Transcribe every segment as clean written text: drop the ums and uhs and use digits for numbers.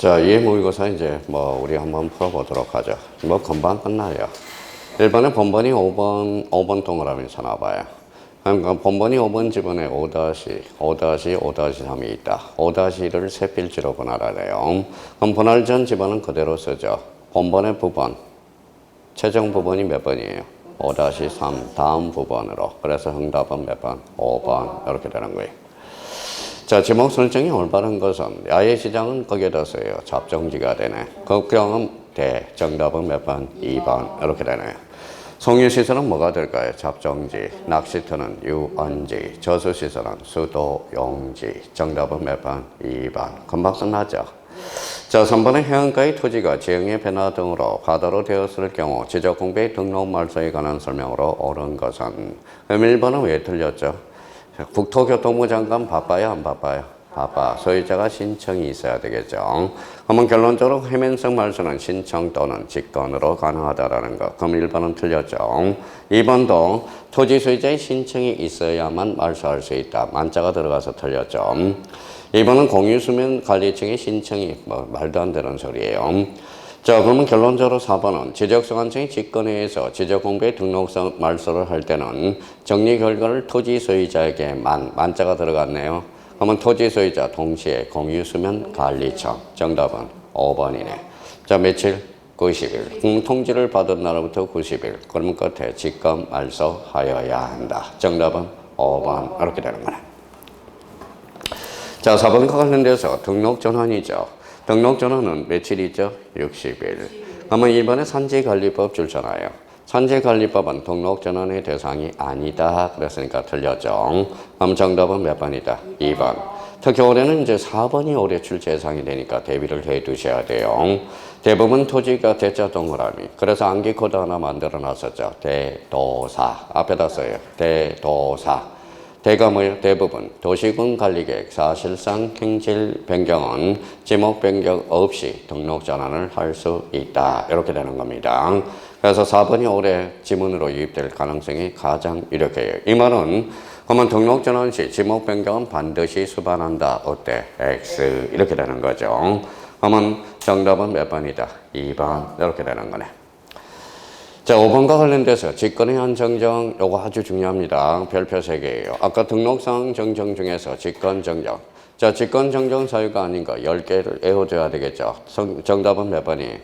자, 이해 모의고사 이제 우리 한번 풀어보도록 하죠. 금방 끝나요. 1번에 번번이 5번 동그라미 쳐놔봐요. 그러니까 번번이 5번 집안에 5-5-5-3이 있다. 5-1을 세 필지로 분할하래요. 그럼 분할 전 집안은 그대로 쓰죠. 번번의 부분, 최종 부분이 몇 번이에요? 5-3 다음 부분으로. 그래서 응답은 몇 번? 5번 이렇게 되는 거예요. 자, 지목 설정이 올바른 것은 야의 시장은 거기에다 써요. 잡정지가 되네. 걱정은 대. 정답은 몇 번? 2번 이렇게 되네요. 송유시설은 뭐가 될까요? 잡정지. 낚시터는 유언지. 저수시설은 수도, 용지. 정답은 몇 번? 2번. 금방 끝나죠. 자, 3번의 해안가의 토지가 지형의 변화 등으로 바다로 되었을 경우 지적공부의 등록 말소에 관한 설명으로 옳은 것은. 그럼 1번은 왜 틀렸죠? 국토교통부 장관 바빠요? 안 바빠요? 바빠. 소유자가 신청이 있어야 되겠죠. 그러면 결론적으로 해면성 말소는 신청 또는 직권으로 가능하다라는 거. 그럼 1번은 틀렸죠. 2번도 토지 소유자의 신청이 있어야만 말소할 수 있다. 만자가 들어가서 틀렸죠. 2번은 공유수면 관리청의 신청이 말도 안 되는 소리예요. 자, 그러면 결론적으로 4번은 지적소관청이 직권에 의해서 지적공부의 등록성 말소를 할 때는 정리 결과를 토지 소유자에게 만자가 들어갔네요. 그러면 토지 소유자 동시에 공유수면 관리청. 정답은 5번이네. 자, 며칠? 90일. 통지를 받은 날부터 90일. 그러면 끝에 직권 말소하여야 한다. 정답은 5번. 이렇게 되는 거네. 자, 4번과 관련돼서 등록 전환이죠. 등록 전환은 며칠이죠? 60일. 그러면 1번에 산지관리법 줄잖아요. 산지관리법은 등록 전환의 대상이 아니다. 그랬으니까 틀렸죠. 그럼 정답은 몇 번이다? 2번. 특히 올해는 이제 4번이 올해 출제 예상이 되니까 대비를 해 두셔야 돼요. 대부분 토지가 대자 동그라미. 그래서 암기 코드 하나 만들어 놨었죠. 대도사. 앞에다 써요. 대도사. 대가 뭐예요? 대부분 도시군 관리계획 사실상 행실 변경은 지목 변경 없이 등록 전환을 할 수 있다. 이렇게 되는 겁니다. 그래서 4번이 올해 지문으로 유입될 가능성이 가장 유력해요. 이 말은 그러면 등록 전환 시 지목 변경은 반드시 수반한다. 어때? X 이렇게 되는 거죠. 그러면 정답은 몇 번이다? 2번 이렇게 되는 거네. 자, 5번과 관련돼서 직권의 한 정정, 요거 아주 중요합니다. 별표 3개예요. 아까 등록상 정정 중에서 직권 정정. 자, 직권 정정 사유가 아닌 거 10개를 외워줘야 되겠죠. 정답은 몇 번이에요?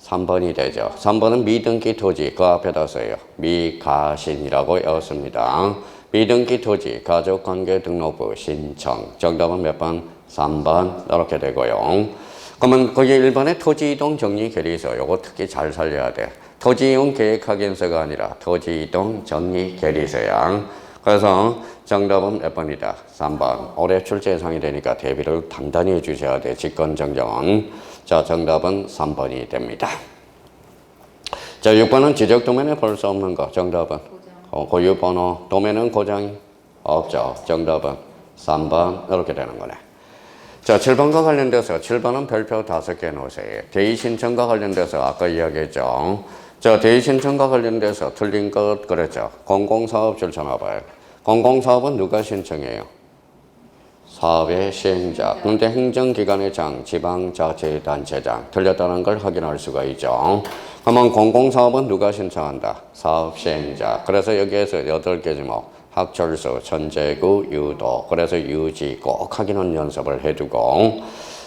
3번이 되죠. 3번은 미등기 토지, 그 앞에다 써요. 미가신이라고 외웠습니다. 미등기 토지, 가족관계등록부 신청. 정답은 몇 번? 3번. 이렇게 되고요. 그러면 거기 1번에 토지이동 정리결의서, 요거 특히 잘 살려야 돼. 토지이용 계획확인서가 아니라 토지이동 정리결의서야. 그래서 정답은 몇 번이다? 3번. 올해 출제 예상이 되니까 대비를 단단히 해주셔야 돼. 직권정정은. 자, 정답은 3번이 됩니다. 자, 6번은 지적 도면에 볼 수 없는 거. 정답은? 고유번호. 도면은 고장이 없죠. 정답은 3번. 이렇게 되는 거네. 자, 7번과 관련돼서 7번은 별표 5개 놓으세요. 대의 신청과 관련돼서 아까 이야기했죠. 자, 대의 신청과 관련돼서 틀린 것 그랬죠. 공공사업 줄쳐놔봐요. 공공사업은 누가 신청해요? 사업의 시행자. 그런데 행정기관의 장, 지방자치단체장. 틀렸다는 걸 확인할 수가 있죠. 그러면 공공사업은 누가 신청한다? 사업 시행자. 그래서 여기에서 8개 지목. 학철수, 천재구, 유도. 그래서 유지 꼭 확인하는 연습을 해두고.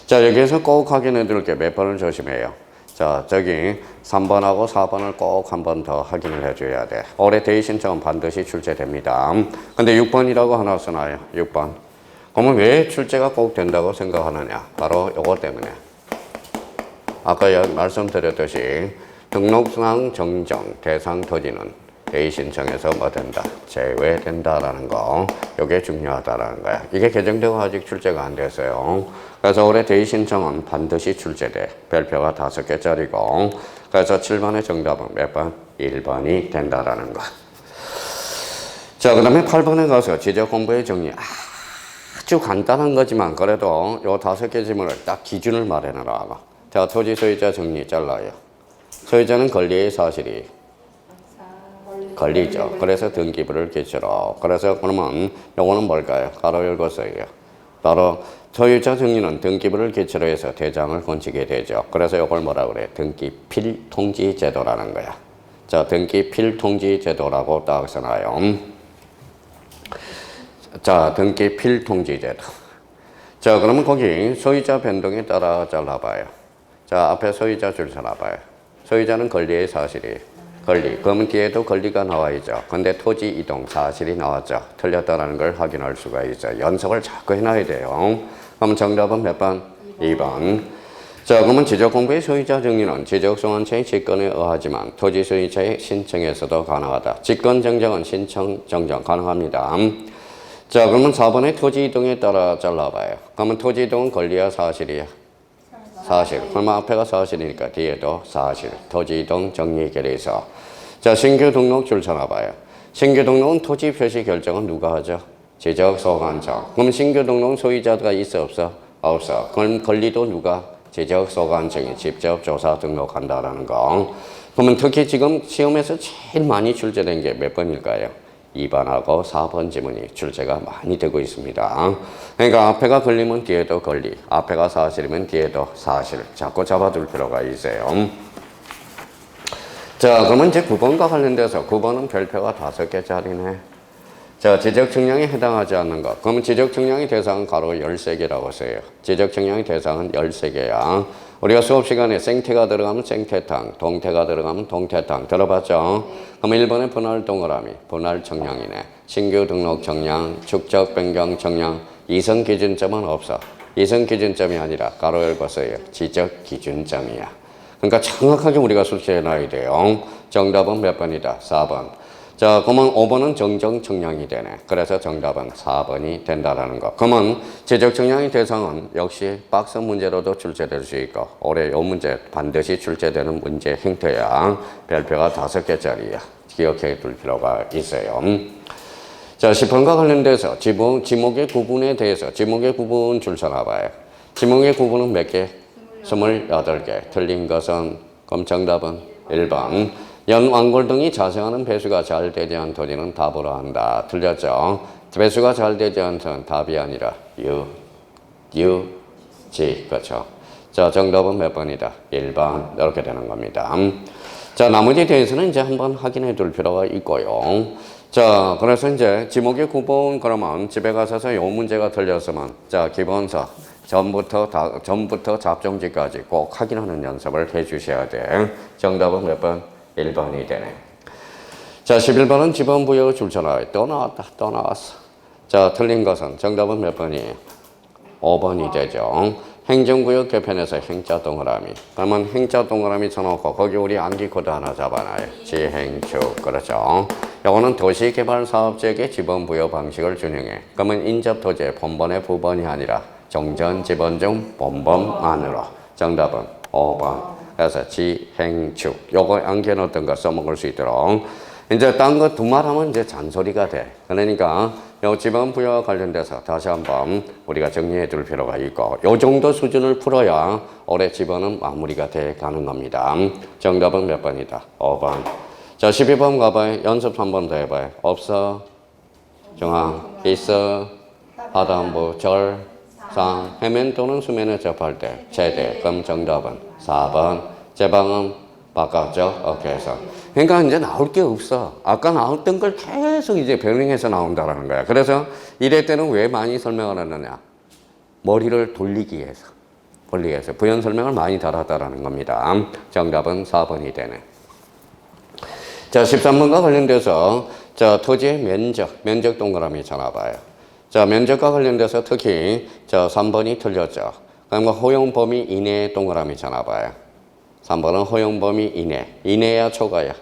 자, 여기에서 꼭 확인해 둘 게 몇 번을 조심해요. 자, 저기 3번하고 4번을 꼭 한 번 더 확인을 해줘야 돼. 올해 대의 신청은 반드시 출제됩니다. 근데 6번이라고 하나 써놔요. 6번. 그러면 왜 출제가 꼭 된다고 생각하느냐? 바로 요거 때문에. 아까 말씀드렸듯이 등록상 정정 대상 토지는 대의 신청에서 뭐 된다? 제외된다라는 거. 이게 중요하다라는 거야. 이게 개정되고 아직 출제가 안 됐어요. 그래서 올해 대의 신청은 반드시 출제돼. 별표가 5개짜리고. 그래서 7번의 정답은 몇 번? 1번이 된다라는 거. 자, 그 다음에 8번에 가서 지적 공부의 정리. 아주 간단한 거지만 그래도 요 5개 지문을 딱 기준을 말해놔라. 자, 토지 소유자 정리 잘라요. 소유자는 권리의 사실이 권리죠. 그래서 등기부를 기초로. 그래서 그러면 요거는 뭘까요? 가로 열고 써요. 바로 소유자 정리는 등기부를 기초로 해서 대장을 건치게 되죠. 그래서 이걸 뭐라 그래? 등기필통지제도라는 거야. 자, 등기필통지제도라고 딱 써놔요. 자, 등기필통지제도. 자, 그러면 거기 소유자 변동에 따라 잘라봐요. 자, 앞에 소유자 줄 서놔봐요. 소유자는 권리의 사실이에요. 권리. 그러면 뒤에도 권리가 나와있죠. 근데 토지 이동 사실이 나왔죠. 틀렸다는 걸 확인할 수가 있죠. 연속을 자꾸 해놔야 돼요. 그럼 정답은 몇 번? 2번. 자, 그러면 지적공부의 소유자 정리는 지적소환체의 직권에 의하지만 토지 소유자의 신청에서도 가능하다. 직권 정정은 신청 정정 가능합니다. 자, 그러면 4번의 토지 이동에 따라 잘라봐요. 그러면 토지 이동은 권리야 사실이야? 사실. 그러면 앞에가 사실이니까 뒤에도 사실. 토지 이동 정리 결의서. 자, 신규 등록 줄 서놔봐요. 신규 등록은 토지 표시 결정은 누가 하죠? 지적소관청. 그럼 신규 등록 소유자가 있어 없어? 없어. 그럼 권리도 누가? 지적소관청이 직접 조사 등록한다라는 거. 그러면 특히 지금 시험에서 제일 많이 출제된 게 몇 번일까요? 2번하고 4번 지문이 출제가 많이 되고 있습니다. 그러니까 앞에가 권리면 뒤에도 권리, 앞에가 사실이면 뒤에도 사실. 자꾸 잡아둘 필요가 있어요. 자, 그러면 이제 9번과 관련돼서 9번은 별표가 5개짜리네. 자, 지적측량에 해당하지 않는 것. 그러면 지적측량의 대상은 가로 13개라고 써요. 지적측량의 대상은 13개야. 우리가 수업 시간에 생태가 들어가면 생태탕, 동태가 들어가면 동태탕 들어봤죠? 그럼 1번에 분할 동그라미, 분할 청량이네. 신규 등록 청량, 축적 변경 청량, 이성 기준점은 없어. 이성 기준점이 아니라 가로 열고 써요. 지적 기준점이야. 그러니까 정확하게 우리가 숙지해 놔야 돼요. 정답은 몇 번이다? 4번. 자, 그러면 5번은 정정 청량이 되네. 그래서 정답은 4번이 된다라는 거. 그러면 지적 청량의 대상은 역시 박스 문제로도 출제될 수 있고 올해 이 문제 반드시 출제되는 문제 형태야. 별표가 5개짜리야. 기억해 둘 필요가 있어요. 자, 10번과 관련돼서 지목의 구분에 대해서 지목의 구분 줄 서놔봐요. 지목의 구분은 몇 개? 28개. 틀린 것은 그럼 정답은 1번. 연완골 등이 자생하는 배수가 잘 되지 않은 토지는 답으로 한다. 틀렸죠? 배수가 잘 되지 않던 답이 아니라 지. 그렇죠? 자, 정답은 몇 번이다? 1번. 이렇게 되는 겁니다. 자, 나머지 대해서는 이제 한번 확인해 둘 필요가 있고요. 자, 그래서 이제 지목의 구분 그러면 집에 가셔서 요 문제가 틀렸으면 자, 기본서 전부터 잡종지까지 꼭 확인하는 연습을 해 주셔야 돼. 정답은 몇 번? 1번이 되네. 자, 11번은 지번부여 줄쳐놔요. 또 나왔어. 자, 틀린 것은 정답은 몇 번이에요? 5번이 되죠. 행정구역 개편에서 행자 동그라미. 그러면 행자 동그라미 쳐놓고 거기 우리 암기 코드 하나 잡아놔요. 지행축. 그렇죠. 이거는 도시개발사업지역의 지번부여 방식을 준용해. 그러면 인접토지의 본번의 부번이 아니라 종전 지번 중 본번 안으로. 정답은 5번. 그래서 지행축. 요거 안겨놓던 거 써먹을 수 있도록. 이제 딴 거 두말하면 이제 잔소리가 돼. 그러니까 요 지번 부여와 관련돼서 다시 한번 우리가 정리해 둘 필요가 있고 요 정도 수준을 풀어야 올해 지번은 마무리가 돼 가는 겁니다. 정답은 몇 번이다? 5번. 자, 12번 가봐요. 연습 한 번 더 해봐요. 없어, 중앙, 있어, 하단부, 절, 상, 해면 또는 수면에 접할 때 최대. 그럼 정답은 4번. 제방은 바깥쪽 어깨에서. 그러니까 이제 나올 게 없어. 아까 나왔던 걸 계속 이제 변형해서 나온다는 거야. 그래서 이럴 때는 왜 많이 설명을 하느냐? 머리를 돌리기 위해서. 부연 설명을 많이 달았다라는 겁니다. 정답은 4번이 되네. 자, 13번과 관련돼서 자, 토지의 면적 동그라미 쳐놔봐요. 자, 면적과 관련돼서 특히 자, 3번이 틀렸죠. 그러니까 허용 범위 이내의 동그라미 쳐놔봐요. 3번은 허용 범위 이내야 초과야?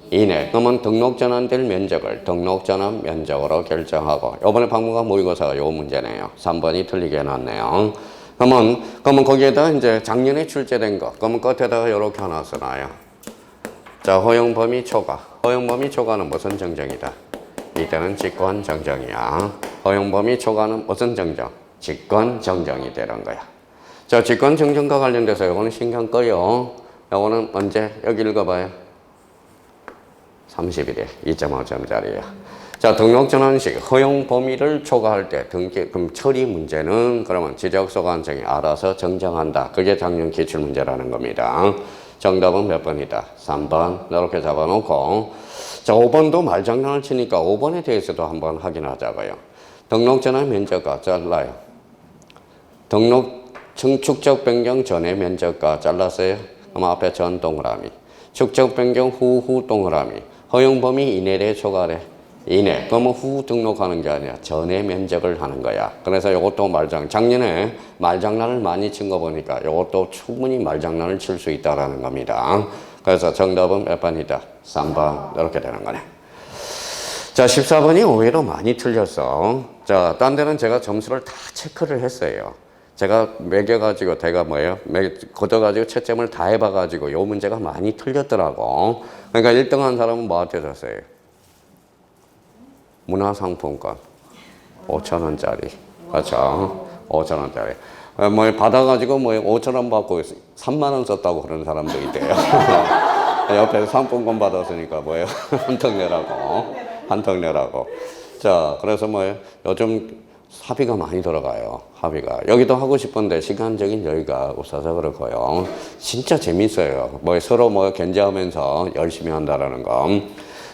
이내. 그러면 등록 전환될 면적을 등록 전환 면적으로 결정하고 이번에 박물관 모의고사가 요 문제네요. 3번이 틀리게 해놨네요. 그러면 거기에다 이제 작년에 출제된 거 그러면 끝에다가 이렇게 하나 써놔요. 자, 허용 범위 초과. 허용 범위 초과는 무슨 정정이다? 이때는 직권 정정이야. 허용 범위 초과는 무슨 정정? 직권 정정이 되는 거야. 자, 직권 정정과 관련돼서 이거는 신경 꺼요. 이거는 언제? 여기 읽어봐요. 30일에 2.5점짜리야. 자, 등록전환식 허용 범위를 초과할 때 등기금 처리 문제는 그러면 지적소관청이 알아서 정정한다. 그게 작년 기출문제라는 겁니다. 정답은 몇 번이다? 3번. 이렇게 잡아놓고 자, 5번도 말장난을 치니까 5번에 대해서도 한번 확인하자고요. 등록전환 면적가 잘라요. 등록 축적 변경 전에 면적가 잘랐어요. 그럼 앞에 전 동그라미. 축적 변경 후 동그라미. 허용 범위 이내래 초과래. 이내. 그러면 후 등록하는 게 아니라 전에 면적을 하는 거야. 그래서 이것도 작년에 말장난을 많이 친 거 보니까 이것도 충분히 말장난을 칠 수 있다라는 겁니다. 그래서 정답은 몇 번이다? 3번. 이렇게 되는 거네. 자, 14번이 오히려 많이 틀렸어. 자, 딴 데는 제가 점수를 다 체크를 했어요. 제가 매겨가지고, 걷어가지고 채점을 다 해봐가지고 요 문제가 많이 틀렸더라고. 그러니까 1등 한 사람은 뭐한테 줬어요? 문화상품권 5,000원짜리. 그렇죠? 5,000원짜리. 받아가지고 5,000원 받고 3만원 썼다고 그러는 사람도 있대요. 옆에서 상품권 받았으니까 한턱 내라고. 자, 그래서 요즘 합의가 많이 들어가요. 합의가. 여기도 하고 싶은데 시간적인 여유가 없어서 그렇고요. 진짜 재밌어요. 서로 견제하면서 열심히 한다라는 거.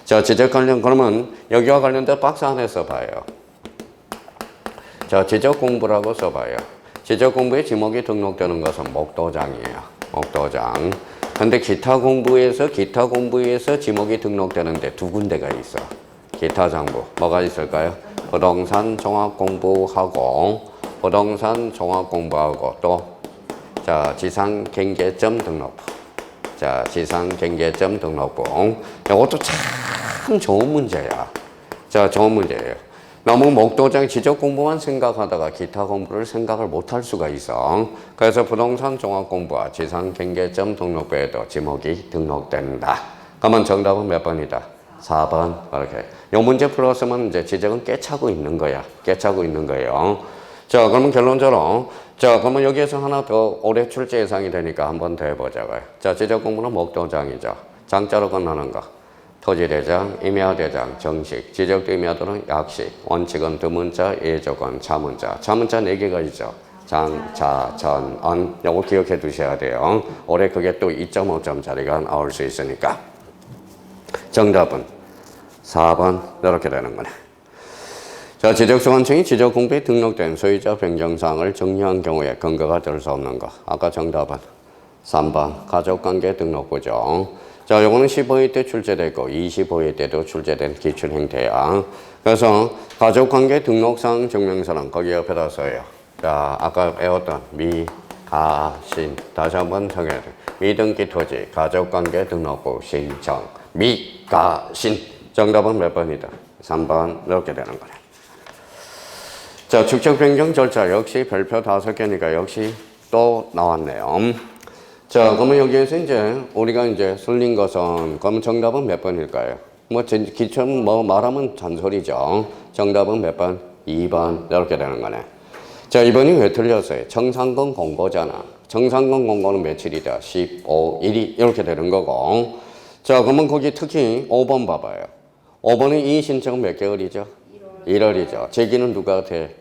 자, 지적 관련, 그러면 여기와 관련된 박스 안에 써봐요. 자, 지적 공부라고 써봐요. 지적 공부에 지목이 등록되는 것은 목도장이에요. 목도장. 근데 기타 공부에서 지목이 등록되는데 두 군데가 있어. 기타 장부. 뭐가 있을까요? 부동산 종합 공부하고, 또, 자, 지상 경계점 등록부. 자, 지상 경계점 등록부. 이것도 참 좋은 문제야. 자, 좋은 문제예요. 너무 목도장 지적 공부만 생각하다가 기타 공부를 생각을 못할 수가 있어. 그래서 부동산 종합 공부와 지상 경계점 등록부에도 지목이 등록된다. 그러면 정답은 몇 번이다? 4번. 이렇게. 요 문제 풀었으면 이제 지적은 깨차고 있는 거야. 깨차고 있는 거예요. 자, 그러면 결론적으로. 자, 그러면 여기에서 하나 더 올해 출제 예상이 되니까 한 번 더 해보자고요. 자, 지적 공부는 목도장이죠. 장자로 끝나는 거. 토지대장, 임야대장, 정식, 지적도 임야도는 약식, 원칙은 두문자, 예조건, 자문자. 자문자 4개가 있죠. 장, 자, 전, 언. 요거 기억해 두셔야 돼요. 올해 그게 또 2.5점짜리가 나올 수 있으니까. 정답은 4번. 이렇게 되는 거네. 자, 지적소관청이 지적공부에 등록된 소유자 변경사항을 정리한 경우에 근거가 될 수 없는 거. 아까 정답은 3번. 가족관계 등록부죠. 자, 요거는 15회 때 출제됐고 25회 때도 출제된 기출 행태야. 그래서 가족관계 등록상 증명서는 거기 옆에다 써요. 자, 아까 배웠던 미, 가, 신. 다시 한번 정해야 돼. 미등기 토지, 가족관계 등록부 신청. 미, 가, 신. 정답은 몇 번이다? 3번. 이렇게 되는 거네. 자, 축적 변경 절차 역시 별표 5개니까 역시 또 나왔네요. 자, 그러면 여기에서 우리가 쓸린 것은, 그러면 정답은 몇 번일까요? 기출 말하면 잔소리죠. 정답은 몇 번? 2번. 이렇게 되는 거네. 자, 이번이 왜 틀렸어요? 정상근 공고잖아. 정상근 공고는 며칠이다? 15일이 이렇게 되는 거고. 자, 그러면 거기 특히 5번 봐봐요. 5번은 이 신청은 몇 개월이죠? 1월이죠. 제기는 누가 돼?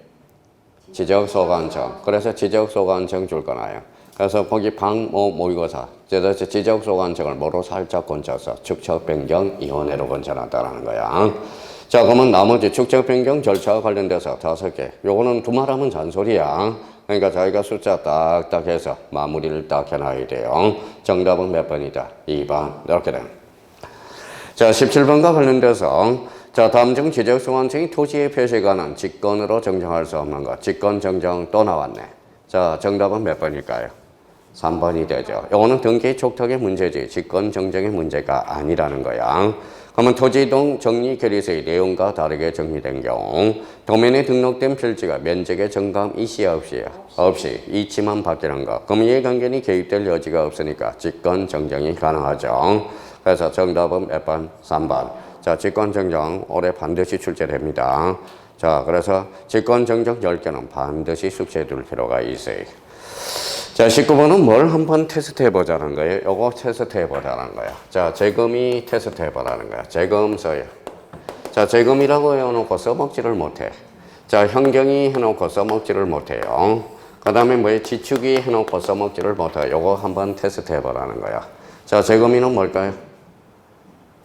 지적소관청. 그래서 지적소관청 줄 거나요. 그래서 거기 모의고사. 그래서 지적소관청을 뭐로 살짝 건져서 축척변경위원회로 건져놨다라는 거야. 자, 그러면 나머지 축척변경 절차와 관련돼서 5개. 요거는 두말하면 잔소리야. 그러니까 자기가 숫자 딱딱 해서 마무리를 딱 해놔야 돼요. 정답은 몇 번이다? 2번. 이렇게 됩니다. 자, 17번과 관련돼서 자, 다음 중 지적소관청이 토지의 표시에 관한 직권으로 정정할 수 없는 것. 직권 정정 또 나왔네. 자, 정답은 몇 번일까요? 3번이 되죠. 이거는 등기 촉탁의 문제지 직권 정정의 문제가 아니라는 거야. 그러면 토지동 정리 결의서의 내용과 다르게 정리된 경우 도면에 등록된 필지가 면적의 정감 이시 없이 이치만 바뀌는 것. 그럼 이해관계인이 개입될 여지가 없으니까 직권 정정이 가능하죠. 그래서 정답은 몇 번? 3번. 자, 직권정정 올해 반드시 출제됩니다. 자, 그래서 직권정정 10개는 반드시 숙지해 둘 필요가 있어요. 자, 19번은 뭘 한번 테스트 해보자는 거예요. 요거 테스트 해보자는 거야. 자, 재금이 테스트 해보라는 거야. 재금서요. 자, 재금이라고 해놓고 써먹지를 못해. 자, 현경이 해놓고 써먹지를 못해요. 그 다음에 뭐예요? 지축이 해놓고 써먹지를 못해요. 요거 한번 테스트 해보라는 거야. 자, 재금이는 뭘까요?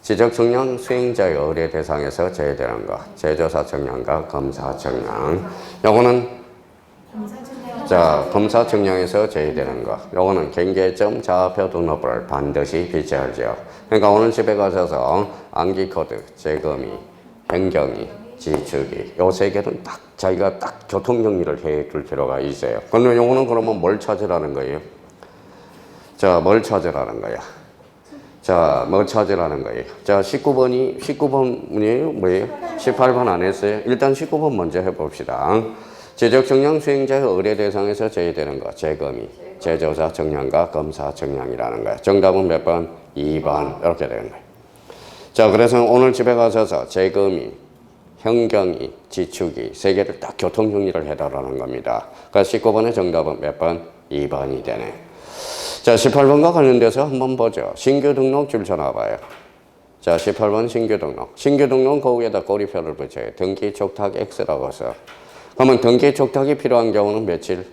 지적청량 수행자의 의뢰 대상에서 제외되는 거. 제조사 청량과 검사 청량. 요거는 자, 검사 청량에서 제외되는 거. 요거는 경계점 좌표 등록부를 반드시 비치하죠. 그러니까 오늘 집에 가셔서 암기코드, 재금이, 현경이, 지축이 요 세 개는 딱 자기가 딱 교통 정리를 해 둘 필요가 있어요. 그러면 요거는 그러면 뭘 찾으라는 거예요? 자, 뭘 찾으라는 거야? 자, 뭐 찾으라는 거예요? 자, 19번이에요? 뭐예요? 18번 안 했어요? 일단 19번 먼저 해봅시다. 지적청량 수행자의 의뢰 대상에서 제외되는 거. 재금이, 제조사 청량과 검사 청량이라는 거예요. 정답은 몇 번? 2번. 이렇게 되는 거예요. 자, 그래서 오늘 집에 가셔서 재금이, 현경이, 지축이 세 개를 딱 교통 정리를 해달라는 겁니다. 그러니까 19번의 정답은 몇 번? 2번이 되네. 자, 18번과 관련돼서 한번 보죠. 신규 등록 줄 쳐놔봐요. 자, 18번 신규 등록. 신규 등록 거기에다 꼬리표를 붙여요. 등기 촉탁 X라고 써. 그러면 등기 촉탁이 필요한 경우는 며칠?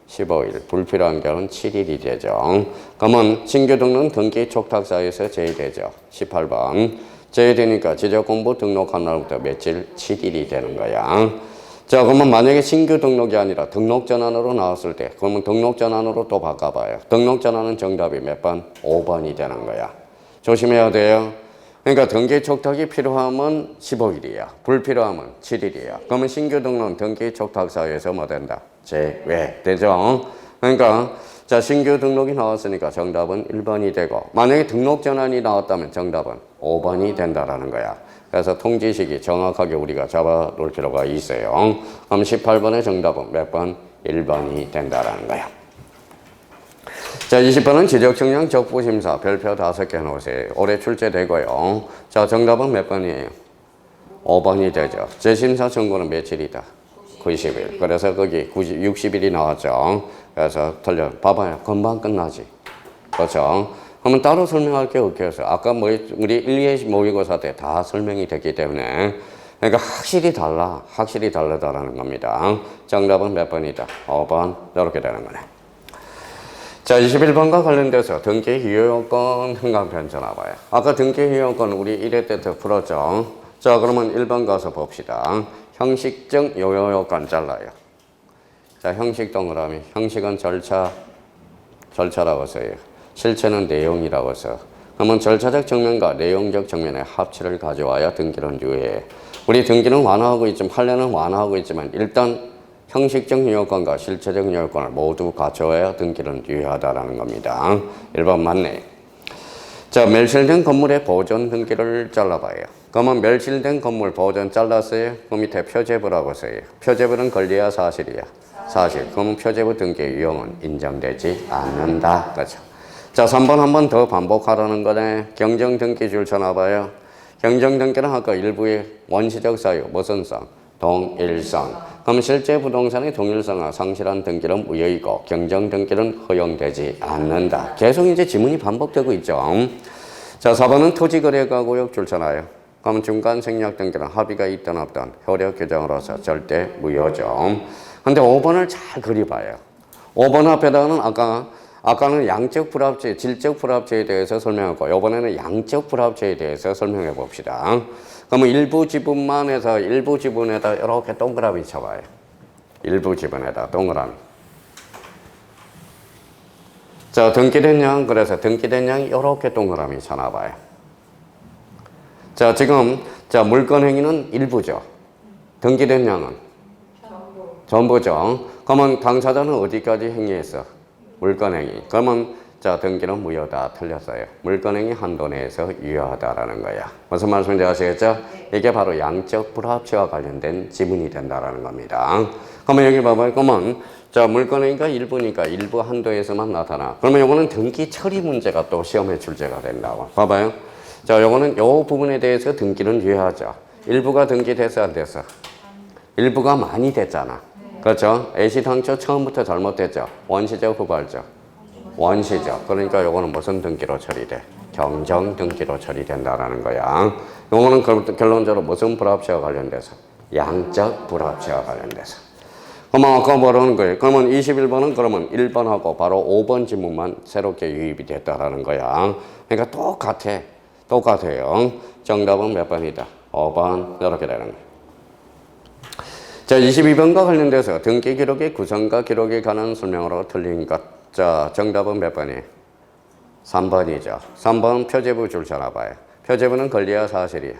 15일. 불필요한 경우는 7일이 되죠. 그러면 신규 등록은 등기 촉탁 사이에서 제외되죠. 18번. 제외되니까 지적공부 등록한 날부터 며칠? 7일이 되는 거야. 자, 그러면 만약에 신규 등록이 아니라 등록 전환으로 나왔을 때, 그러면 등록 전환으로 또 바꿔봐요. 등록 전환은 정답이 몇 번? 5번이 되는 거야. 조심해야 돼요. 그러니까 등기 촉탁이 필요하면 15일이야. 불필요하면 7일이야. 그러면 신규 등록은 등기 촉탁 사유에서 뭐 된다? 제외. 되죠? 그러니까 자, 신규 등록이 나왔으니까 정답은 1번이 되고, 만약에 등록 전환이 나왔다면 정답은 5번이 된다라는 거야. 그래서 통지식이 정확하게 우리가 잡아 놓을 필요가 있어요. 그럼 18번의 정답은 몇 번? 1번이 된다라는 거야. 자, 20번은 지적청량 적부심사 별표 5개 해놓으세요. 올해 출제되고요. 자, 정답은 몇 번이에요? 5번이 되죠. 재심사 청구는 며칠이다? 90일. 그래서 거기 60일이 나왔죠. 그래서 틀려. 봐봐요. 금방 끝나지. 그렇죠? 그러면 따로 설명할 게 없겠어요. 아까 뭐 우리 1, 2회 모의고사 때 다 설명이 됐기 때문에. 그러니까 확실히 달라. 확실히 다르다라는 겁니다. 정답은 몇 번이다? 5번. 이렇게 되는 거네. 자, 21번과 관련돼서 등기 유효요건 흥강편 전화봐요. 아까 등기 유효요건 우리 1회 때부터 풀었죠. 자, 그러면 1번 가서 봅시다. 형식적 유효요건 잘라요. 자, 형식 동그라미. 형식은 절차라고 써요. 실체는 내용이라고 써. 그러면 절차적 측면과 내용적 측면의 합치를 가져와야 등기는 유효해. 우리 등기는 완화하고 있지만, 판례는 완화하고 있지만, 일단 형식적 유효권과 실체적 유효권을 모두 갖춰야 등기는 유효하다라는 겁니다. 1번 맞네. 자, 멸실된 건물의 보존 등기를 잘라봐요. 그러면 멸실된 건물 보존 잘랐어요? 그 밑에 표제부라고 써요. 표제부는 권리야 사실이야? 사실. 그러면 표제부 등기 유효는 인정되지 않는다. 그렇죠. 자, 3번 한 번 더 반복하라는 거네. 경정 등기 줄 쳐놔봐요. 경정 등기는 아까 일부의 원시적 사유, 무슨 성? 동일성. 그럼 실제 부동산의 동일성과 상실한 등기는 무효이고 경정 등기는 허용되지 않는다. 계속 이제 지문이 반복되고 있죠. 자, 4번은 토지거래가구역 줄잖아요. 그럼 중간 생략 등기는 합의가 있든 없든 효력 규정으로서 절대 무효죠. 근데 5번을 잘 그려봐요. 5번 앞에다가는 아까는 양적 불합체, 질적 불합체에 대해서 설명했고, 이번에는 양적 불합체에 대해서 설명해 봅시다. 그러면 일부 지분만 해서 일부 지분에다 이렇게 동그라미 쳐봐요. 일부 지분에다 동그라미. 자, 등기된 양, 그래서 등기된 양이 이렇게 동그라미 쳐놔봐요. 자, 지금, 자, 물건행위는 일부죠. 등기된 양은? 전부죠. 그러면 당사자는 어디까지 행위했어? 물건행위. 그러면 자, 등기는 무효다. 틀렸어요. 물건행위 한도 내에서 유효하다라는 거야. 무슨 말씀인지 아시겠죠? 이게 바로 양적 불합치와 관련된 지문이 된다라는 겁니다. 그러면 여기 봐봐요. 그러면 자, 물건행위가 일부니까 일부 한도에서만 나타나. 그러면 요거는 등기 처리 문제가 또 시험에 출제가 된다고. 봐봐요. 자, 요거는 요 부분에 대해서 등기는 유효하죠. 일부가 등기됐어, 안 됐어? 일부가 많이 됐잖아. 그렇죠? 애시당초 처음부터 잘못됐죠. 원시적, 후발적. 원시적. 그러니까 요거는 무슨 등기로 처리돼? 경정 등기로 처리된다라는 거야. 요거는 결론적으로 무슨 불합치와 관련돼서? 양적 불합치와 관련돼서. 그러면 아까 뭐라는 거예요? 그러면 21번은 그러면 1번하고 바로 5번 지문만 새롭게 유입이 됐다라는 거야. 그러니까 똑같아요. 정답은 몇 번이다? 5번. 이렇게 되는 거예요. 자, 22번과 관련돼서 등기 기록의 구성과 기록에 관한 설명으로 틀린 것. 자, 정답은 몇 번이에요? 3번이죠. 3번 표제부 줄 쳐놔봐요. 표제부는 권리야 사실이야?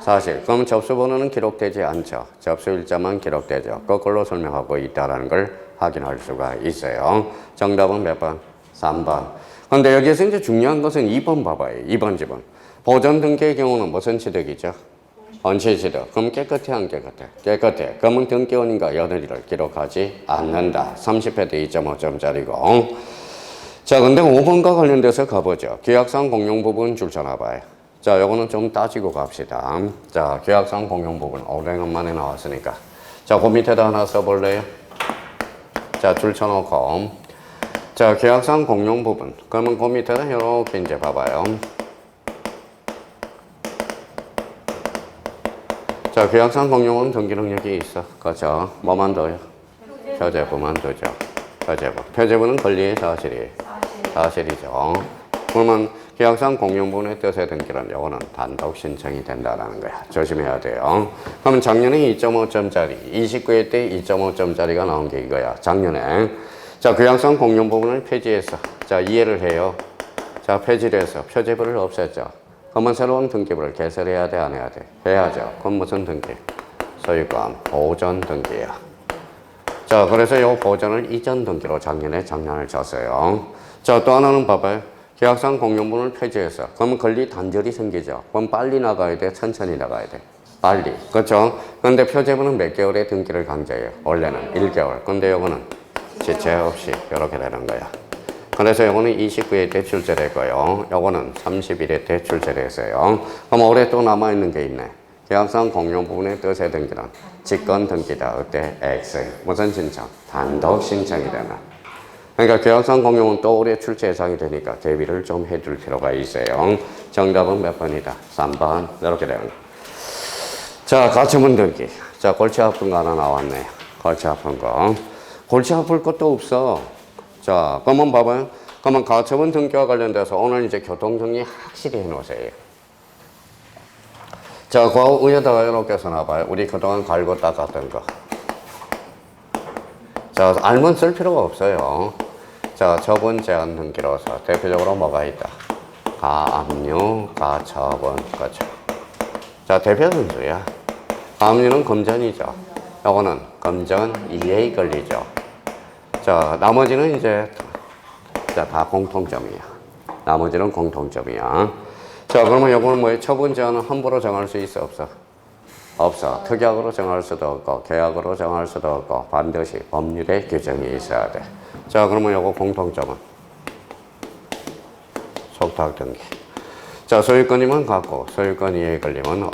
사실. 그럼 접수번호는 기록되지 않죠. 접수일자만 기록되죠. 거꾸로 설명하고 있다는 걸 확인할 수가 있어요. 정답은 몇 번? 3번. 그런데 여기서 이제 중요한 것은 2번 봐봐요. 2번 지문. 보전 등기의 경우는 무슨 취득이죠? 원시 취득. 그럼 깨끗해 안 깨끗해? 깨끗해. 그러면 등기원인과 며느리를 기록하지 않는다. 30회 때 2.5점짜리고. 자, 근데 5번과 관련돼서 가보죠. 계약상 공용 부분 줄 쳐놔봐요. 자, 요거는 좀 따지고 갑시다. 자, 계약상 공용 부분 오랜만에 나왔으니까. 자, 그 밑에다 하나 써볼래요? 자, 줄 쳐놓고. 자, 계약상 공용 부분. 그러면 그 밑에다 이렇게 이제 봐봐요. 자, 계약상 공용은 등기 능력이 있어. 그렇죠? 뭐만 둬요? 표제부만 두죠. 표제부. 표제부는 권리의 사실이에요. 사실이죠. 그러면 계약상 공용부분의 뜻에 등기는 요거는 단독 신청이 된다는 거야. 조심해야 돼요. 그러면 작년에 2.5점짜리, 29회 때 2.5점짜리가 나온 게 이거야. 작년에. 자, 계약상 공용부분을 폐지해서. 자, 이해를 해요. 자, 폐지를 해서 표제부를 없앴죠. 그러면 새로운 등기부를 개설해야 돼, 안 해야 돼? 해야죠. 그럼 무슨 등기? 소유권 보전 등기야. 자, 그래서 이 보전을 이전 등기로 작년에 장난을 쳤어요. 자, 또 하나는 봐봐요. 계약상 공용부분을 폐지해서. 그러면 권리 단절이 생기죠. 그럼 빨리 나가야 돼, 천천히 나가야 돼? 빨리. 그렇죠? 그런데 표제부는 몇 개월의 등기를 강제해요? 원래는 1개월. 근데 요거는 지체 없이 이렇게 되는 거야. 그래서 요거는 29회 때 출제됐고요. 요거는 31회 때 출제됐어요. 그럼 올해 또 남아있는 게 있네. 계약상 공용 부분의 뜻의 등기는 직권 등기다. 어때? X. 무슨 신청? 단독 신청이 되나. 그러니까 계약상 공용은 또 올해 출제 예상이 되니까 대비를 좀 해줄 필요가 있어요. 정답은 몇 번이다? 3번. 이렇게 되는 거. 자, 가처분 등기. 자, 골치 아픈 거 하나 나왔네. 골치 아픈 거. 골치 아플 것도 없어. 자, 그러면 봐봐요. 그러면 가처분 등기와 관련돼서 오늘 이제 교통정리 확실히 해놓으세요. 자, 그 위에다가 이렇게 써놔봐요. 우리 그동안 갈고 닦았던 거. 자, 알면 쓸 필요가 없어요. 자, 처분 제한 등기로서 대표적으로 뭐가 있다? 가압류, 가처분. 그렇죠. 자, 대표 순수야. 가압류는 금전이죠. 요거는 금전 이해의 권리죠. 자, 나머지는 이제 다 공통점이야. 나머지는 공통점이야. 자, 그러면 요거는 뭐예요? 처분 제한은 함부로 정할 수 있어, 없어? 없어. 특약으로 정할 수도 없고 계약으로 정할 수도 없고 반드시 법률의 규정이 있어야 돼. 자, 그러면 요거 공통점은 속탁 등기. 자, 소유권이면 갖고 소유권 이해 걸리면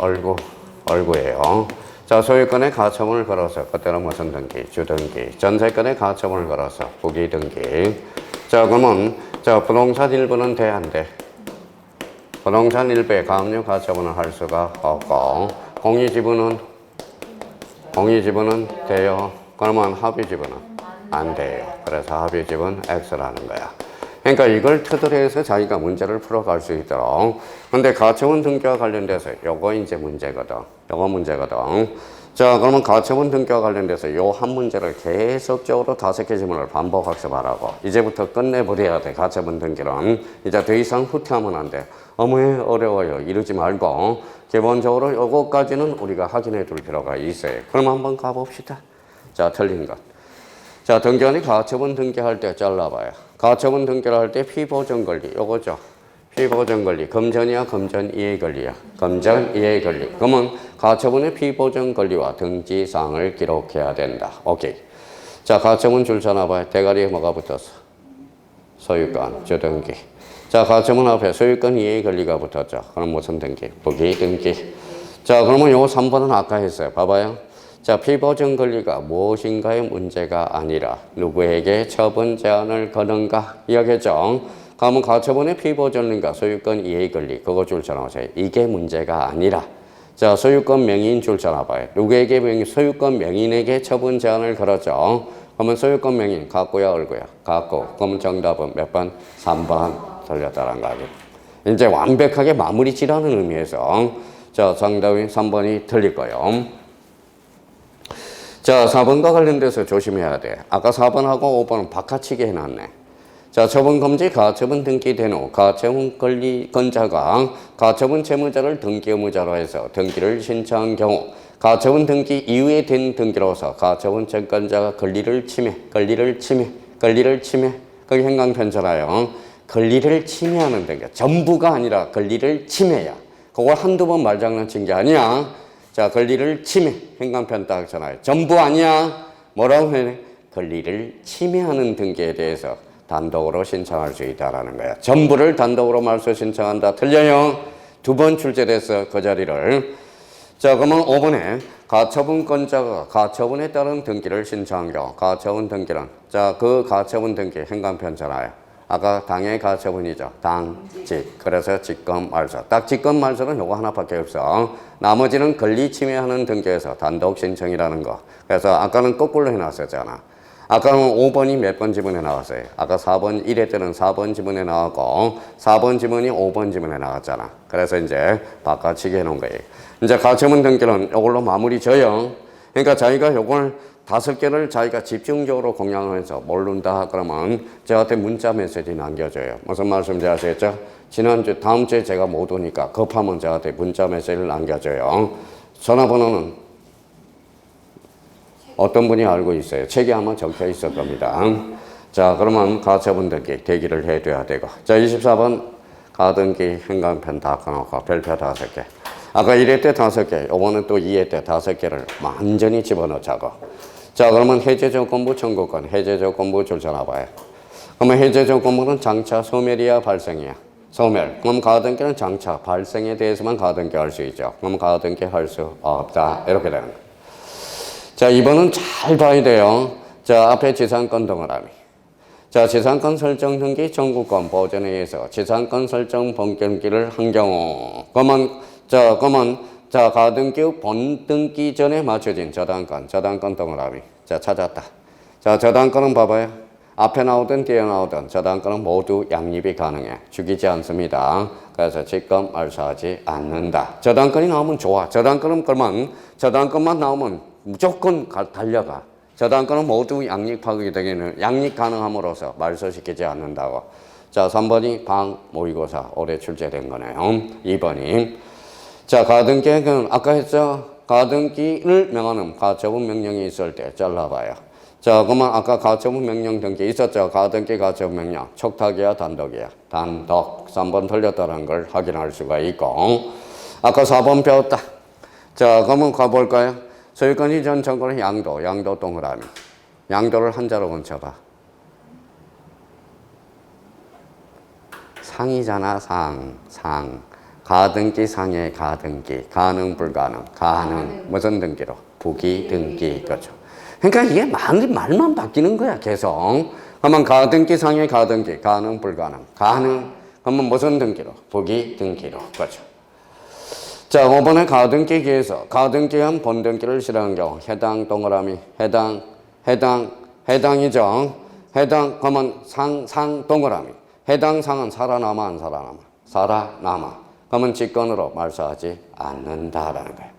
얼구예요. 자, 소유권에 가처분을 걸어서 그때는 무슨 등기? 주등기. 전세권에 가처분을 걸어서 부기등기. 자, 그러면 자, 부동산 일부는 돼, 안 돼? 부동산 일부에 가압류 가처분을 할 수가 없고 공유지분은 돼요. 그러면 합의지분은 안 돼요. 그래서 합의지분 X라는 거야. 그러니까 이걸 토대로 해서 자기가 문제를 풀어갈 수 있도록. 근데 가처분 등기와 관련돼서 요거 이제 문제거든. 요거 문제거든. 자, 그러면 가처분 등기와 관련돼서 요 한 문제를 계속적으로 5개 지문을 반복 학습하라고. 이제부터 끝내버려야 돼. 가처분 등기는. 이제 더 이상 후퇴하면 안 돼. 어머, 어려워요. 이러지 말고 기본적으로 요거까지는 우리가 확인해 둘 필요가 있어요. 그럼 한번 가봅시다. 자, 틀린 것. 자, 등기원이 가처분 등기할 때 잘라봐요. 가처분 등기를 할 때 피보전 권리, 요거죠. 피보전 권리, 금전이야, 금전 이해 권리야. 금전 이해 권리. 그러면 가처분의 피보전 권리와 등기사항을 기록해야 된다. 오케이. 자, 가처분 줄 서놔봐요. 대가리에 뭐가 붙었어? 소유권, 주등기. 자, 가처분 앞에 소유권 이해 권리가 붙었죠. 그럼 무슨 등기? 부기등기. 자, 그러면 요거 3번은 아까 했어요. 봐봐요. 자, 피보전 권리가 무엇인가의 문제가 아니라 누구에게 처분 제한을 거는가? 이야기죠. 그러면 가처분의 피보전인가 소유권 이해 권리 그거 줄쳐나오세요. 이게 문제가 아니라 자 소유권 명의인 줄쳐나봐요. 누구에게 소유권 명의인에게 처분 제한을 걸었죠. 그러면 소유권 명의인 갖고야 얼고야 갖고. 그러면 정답은 몇 번? 3번 틀렸다는 거죠. 이제 완벽하게 마무리 지라는 의미에서 자 정답이 3번이 틀릴 거예요. 자 4번과 관련돼서 조심해야 돼. 아까 4번하고 5번은 바깥치기 해놨네. 자, 처분금지 가처분 등기된 후 가처분 권자가 가처분 채무자를 등기 의무자로 해서 등기를 신청한 경우 가처분 등기 이후에 된 등기로서 가처분 채권자가 권리를 침해. 그게 행강편잖아요. 권리를 침해하는 등기. 전부가 아니라 권리를 침해야. 그걸 한두 번 말장난친 게 아니야. 자, 권리를 침해. 행강편 딱 하잖아요. 전부 아니야. 뭐라고 해? 권리를 침해하는 등기에 대해서 단독으로 신청할 수 있다라는 거야. 전부를 단독으로 말소 신청한다. 틀려요. 2번 출제됐어. 그 자리를. 자, 그러면 5번에 가처분권자가 가처분에 따른 등기를 신청한 경우 가처분 등기는 자, 그 가처분 등기 행간편잖아요. 아까 당의 가처분이죠. 당직. 그래서 직권 말소. 딱 직권 말소는 요거 하나밖에 없어. 나머지는 권리 침해하는 등기에서 단독 신청이라는 거. 그래서 아까는 거꾸로 해놨었잖아. 아까는 5번이 몇 번 지문에 나왔어요? 아까 4번 1회 때는 4번 지문에 나왔고 4번 지문이 5번 지문에 나왔잖아. 그래서 이제 바꿔치기 해놓은 거예요. 이제 가처분 등기는 이걸로 마무리 져요. 그러니까 자기가 요걸 5개를 자기가 집중적으로 공략하면서 모른다 그러면 저한테 문자 메시지 남겨줘요. 무슨 말씀인지 아시겠죠? 지난주 다음 주에 제가 못 오니까 급하면 저한테 문자 메시지를 남겨줘요. 전화번호는 어떤 분이 알고 있어요. 책에 아마 적혀 있을 겁니다. 자, 그러면 가처분 등기 대기를 해둬야 되고. 자, 24번 가등기 행간편 다 꺼놓고 별표 5개. 아까 1회 때 5개, 요거는 또 2회 때 5개를 완전히 집어넣자고. 자, 그러면 해제조건부 청구권, 해제조건부 줄쳐놔봐요. 그러면 해제조건부는 장차 소멸이야 발생이야? 소멸. 그럼 가등기는 장차 발생에 대해서만 가등기 할 수 있죠. 그럼 가등기 할 수 없다. 이렇게 되는 거예요. 자, 2번은 잘 봐야 돼요. 자, 앞에 지상권 동그라미. 자, 지상권 설정 등기 청구권 보전에 의해서 지상권 설정 본등기를 한 경우. 그러면 가등기 후 본등기 전에 맞춰진 저당권 동그라미. 자, 찾았다. 자, 저당권은 봐봐요. 앞에 나오든 뒤에 나오든 저당권은 모두 양립이 가능해. 죽이지 않습니다. 그래서 직권 말소하지 않는다. 저당권이 나오면 좋아. 저당권은 그러면 저당권만 나오면 무조건 달려가. 저당권은 모두 양립하게 되기는 양립 가능함으로써 말소시키지 않는다고. 자, 3번이 방 모의고사 올해 출제된 거네요. 2번이 자, 가등기는 아까 했죠. 가등기를 명하는 가처분 명령이 있을 때 잘라봐요. 자, 그러면 아까 가처분 명령 등기 있었죠. 가등기 가처분 명령 촉탁이야 단독이야? 단독. 3번 틀렸다는 걸 확인할 수가 있고. 아까 4번 배웠다. 자, 그러면 가볼까요? 소유권 이전 청구는 양도 동그라미. 양도를 한자로 얹혀봐. 상이잖아, 상. 가등기 상의 가등기. 가능, 불가능. 가능. 무슨 등기로? 부기 등기. 그렇죠. 그러니까 이게 말만 바뀌는 거야, 계속. 그러면 가등기 상의 가등기. 가능, 불가능. 가능. 그러면 무슨 등기로? 부기 등기로. 그렇죠. 자, 5번에 가등기기에서 가등기한 본등기를 실행한 경우 해당 동그라미 해당이죠. 해당 그러면 상 동그라미. 해당 상은 살아남아 안 살아남아? 살아남아. 그러면 직권으로 말소하지 않는다라는 거예요.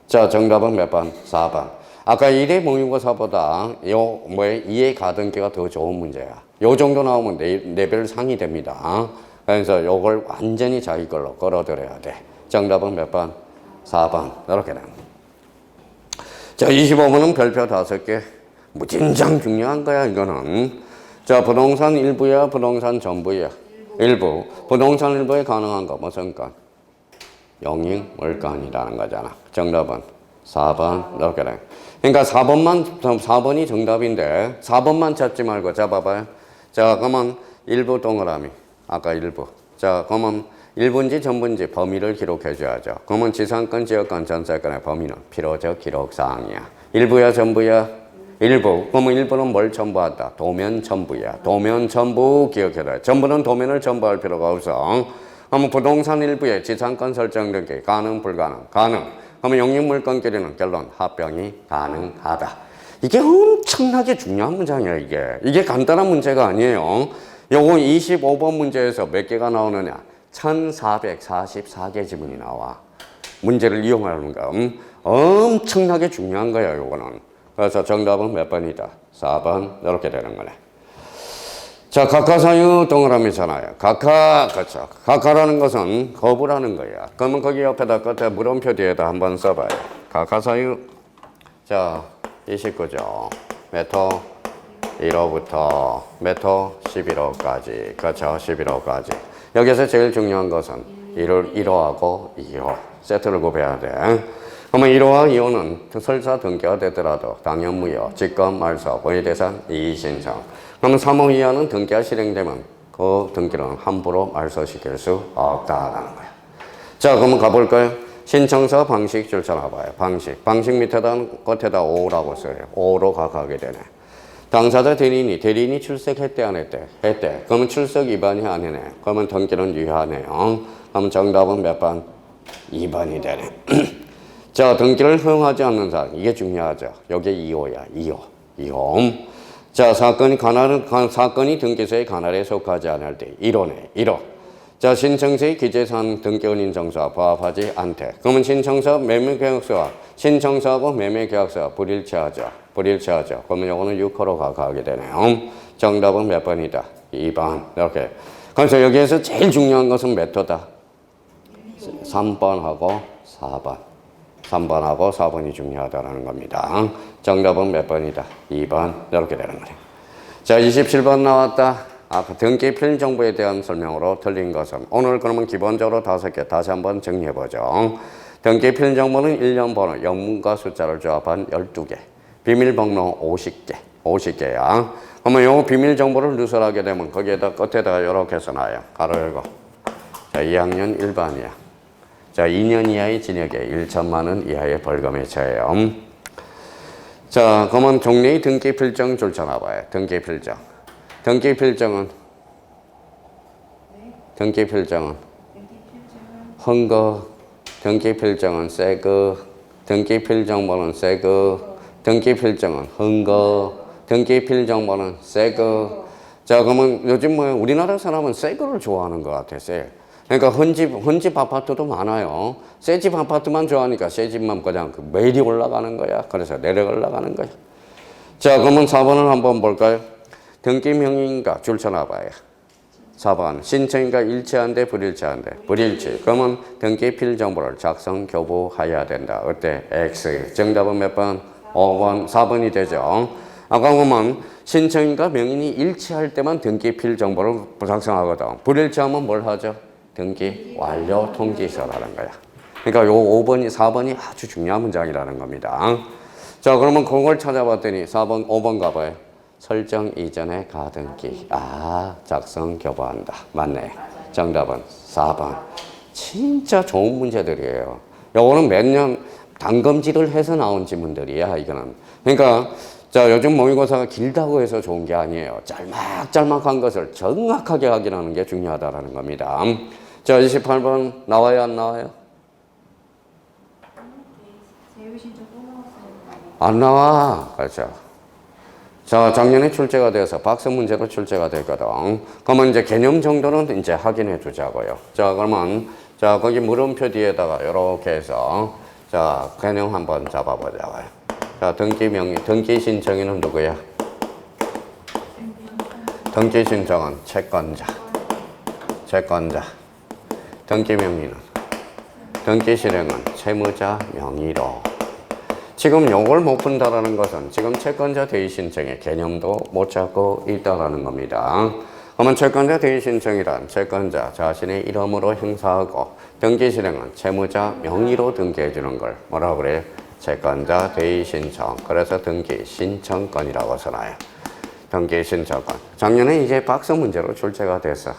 자, 정답은 몇 번? 4번. 아까 1회 모의고사보다 2회 가등기가 더 좋은 문제야. 요 정도 나오면 레벨 상이 됩니다. 그래서 요걸 완전히 자기 걸로 걸어들여야 돼. 정답은 몇 번? 4번. 이렇게 됩니다. 자, 25번은 별표 5개. 무진장 중요한 거야, 이거는. 자, 부동산 일부야, 부동산 전부야? 일부. 부동산 일부에 가능한 거, 무슨 건? 영익물건이라는 거잖아. 정답은 4번. 이렇게 됩니다. 그러니까 4번이 정답인데, 4번만 찾지 말고 잡아봐요. 자, 그러면 일부 동그라미. 아까 일부. 자, 그러면 일부인지 전부인지 범위를 기록해줘야죠. 그러면 지상권, 지역권, 전세권의 범위는 필요적 기록사항이야. 일부야, 전부야? 일부. 그러면 일부는 뭘 첨부한다? 도면 첨부야. 도면 첨부 기억해라. 전부는 도면을 첨부할 필요가 없어. 그러면 부동산 일부에 지상권 설정 등기 가능 불가능? 가능. 그러면 용익물건끼리는 결론 합병이 가능하다. 이게 엄청나게 중요한 문장이야 이게. 이게 간단한 문제가 아니에요. 요거 25번 문제에서 몇 개가 나오느냐? 1444개 지문이 나와. 문제를 이용하는 거 엄청나게 중요한 거야 요거는. 그래서 정답은 몇 번이다? 4번 이렇게 되는 거네. 자, 각하사유 동그라미잖아요. 각하, 그렇죠. 각하라는 것은 거부라는 거야. 그러면 거기 옆에다 끝에 물음표 뒤에다 한번 써봐요. 각하사유. 자, 29죠. 메토 1호부터 메토 11호까지. 그렇죠. 11호까지. 여기서 제일 중요한 것은 1호하고 2호. 세트를 구별해야 돼. 그러면 1호와 2호는 설사 등기가 되더라도 당연무효, 직권, 말소, 권리대상, 이의신청. 그러면 3호 이하는 등기가 실행되면 그 등기는 함부로 말소시킬 수 없다라는 거야. 자, 그러면 가볼까요? 신청서 방식 줄 쳐놔봐요. 방식 밑에다 끝에다 5라고 써요. 5로 가게 되네. 당사자 대리인이 출석했대 안 했대? 했대. 그러면 출석 위반이 아니네. 그러면 등기는 유효하네요. 그러면 정답은 몇 번? 2번이 되네. 자, 등기를 허용하지 않는 사람. 이게 중요하죠. 여기 2호야. 2호. 자, 사건이 등기소의 관할에 속하지 않을 때 1호네. 1호. 자, 신청서의 기재사항 등기원인 정서와 부합하지 않대. 그러면 매매계약서와 신청서하고 매매계약서가 불일치하죠. 그러면 요거는 6호로 가게 되네요. 정답은 몇 번이다? 2번. 이렇게. 그래서 여기에서 제일 중요한 것은 몇 호다? 3번하고 4번. 3번하고 4번이 중요하다는 겁니다. 정답은 몇 번이다? 2번. 이렇게 되는 거예요. 자, 27번 나왔다. 등기 필 정보에 대한 설명으로 틀린 것은 오늘 그러면 기본적으로 5개 다시 한번 정리해보죠. 등기 필 정보는 1년 번호, 영문과 숫자를 조합한 12개. 비밀번호 50개야. 그러면 이 비밀 정보를 누설하게 되면 거기에다 끝에다가 이렇게 써놔요. 가로 열고. 자, 2학년 1반이야. 자, 2년 이하의 징역에 1천만 원 이하의 벌금에 처해요. 자, 그러면 종래의 등기 필정 줄 쳐놔봐요. 등기 필정은 헌거, 등기 필정은 새거, 등기 필정보는 새거, 등기 필정은 헌거, 등기 필정보는 새거. 자, 그러면 요즘 우리나라 사람은 새거를 좋아하는 것 같아, 새. 그러니까 헌집 아파트도 많아요. 새 집 아파트만 좋아하니까 새 집만 그냥 매일이 올라가는 거야. 그래서 내려 올라가는 거야. 자, 그러면 4번을 한번 볼까요? 등기 명의인가 줄 쳐놔봐요. 4번 신청인가 일치한데 불일치한데 불일치. 그러면 등기 필 정보를 작성 교부해야 된다. 어때? X. 정답은 몇 번? 5번, 4번이 되죠. 아까 보면 신청인가 명인이 일치할 때만 등기 필 정보를 작성하거든. 불일치하면 뭘 하죠? 등기 완료 통지서라는 거야. 그러니까 요 4번이 아주 중요한 문장이라는 겁니다. 자, 그러면 그걸 찾아봤더니 5번 가봐요. 설정 이전에 가등기. 작성 교부한다. 맞네. 정답은 4번. 진짜 좋은 문제들이에요. 요거는 몇 년 단검질을 해서 나온 지문들이야, 이거는. 그러니까 자, 요즘 모의고사가 길다고 해서 좋은 게 아니에요. 짤막짤막한 것을 정확하게 확인하는 게 중요하다는 겁니다. 자, 28번 나와요, 안 나와요? 안 나와. 그렇죠. 자, 작년에 출제가 돼서 박스 문제로 출제가 됐거든. 그러면 이제 개념 정도는 이제 확인해 두자고요. 자, 그러면 자, 거기 물음표 뒤에다가 이렇게 해서 자, 개념 한번 잡아보자고요. 자, 등기 신청인은 누구야? 등기 신청은 채권자. 등기 명의는 등기 실행은 채무자 명의로. 지금 요걸 못 푼다라는 것은 지금 채권자 대의 신청의 개념도 못 잡고 있다라는 겁니다. 그러면 채권자 대의 신청이란 채권자 자신의 이름으로 행사하고 등기 실행은 채무자 명의로 등기해 주는 걸 뭐라고 그래요? 채권자 대의 신청. 그래서 등기 신청권이라고 써놔요. 등기 신청권. 작년에 이제 박스 문제로 출제가 됐어.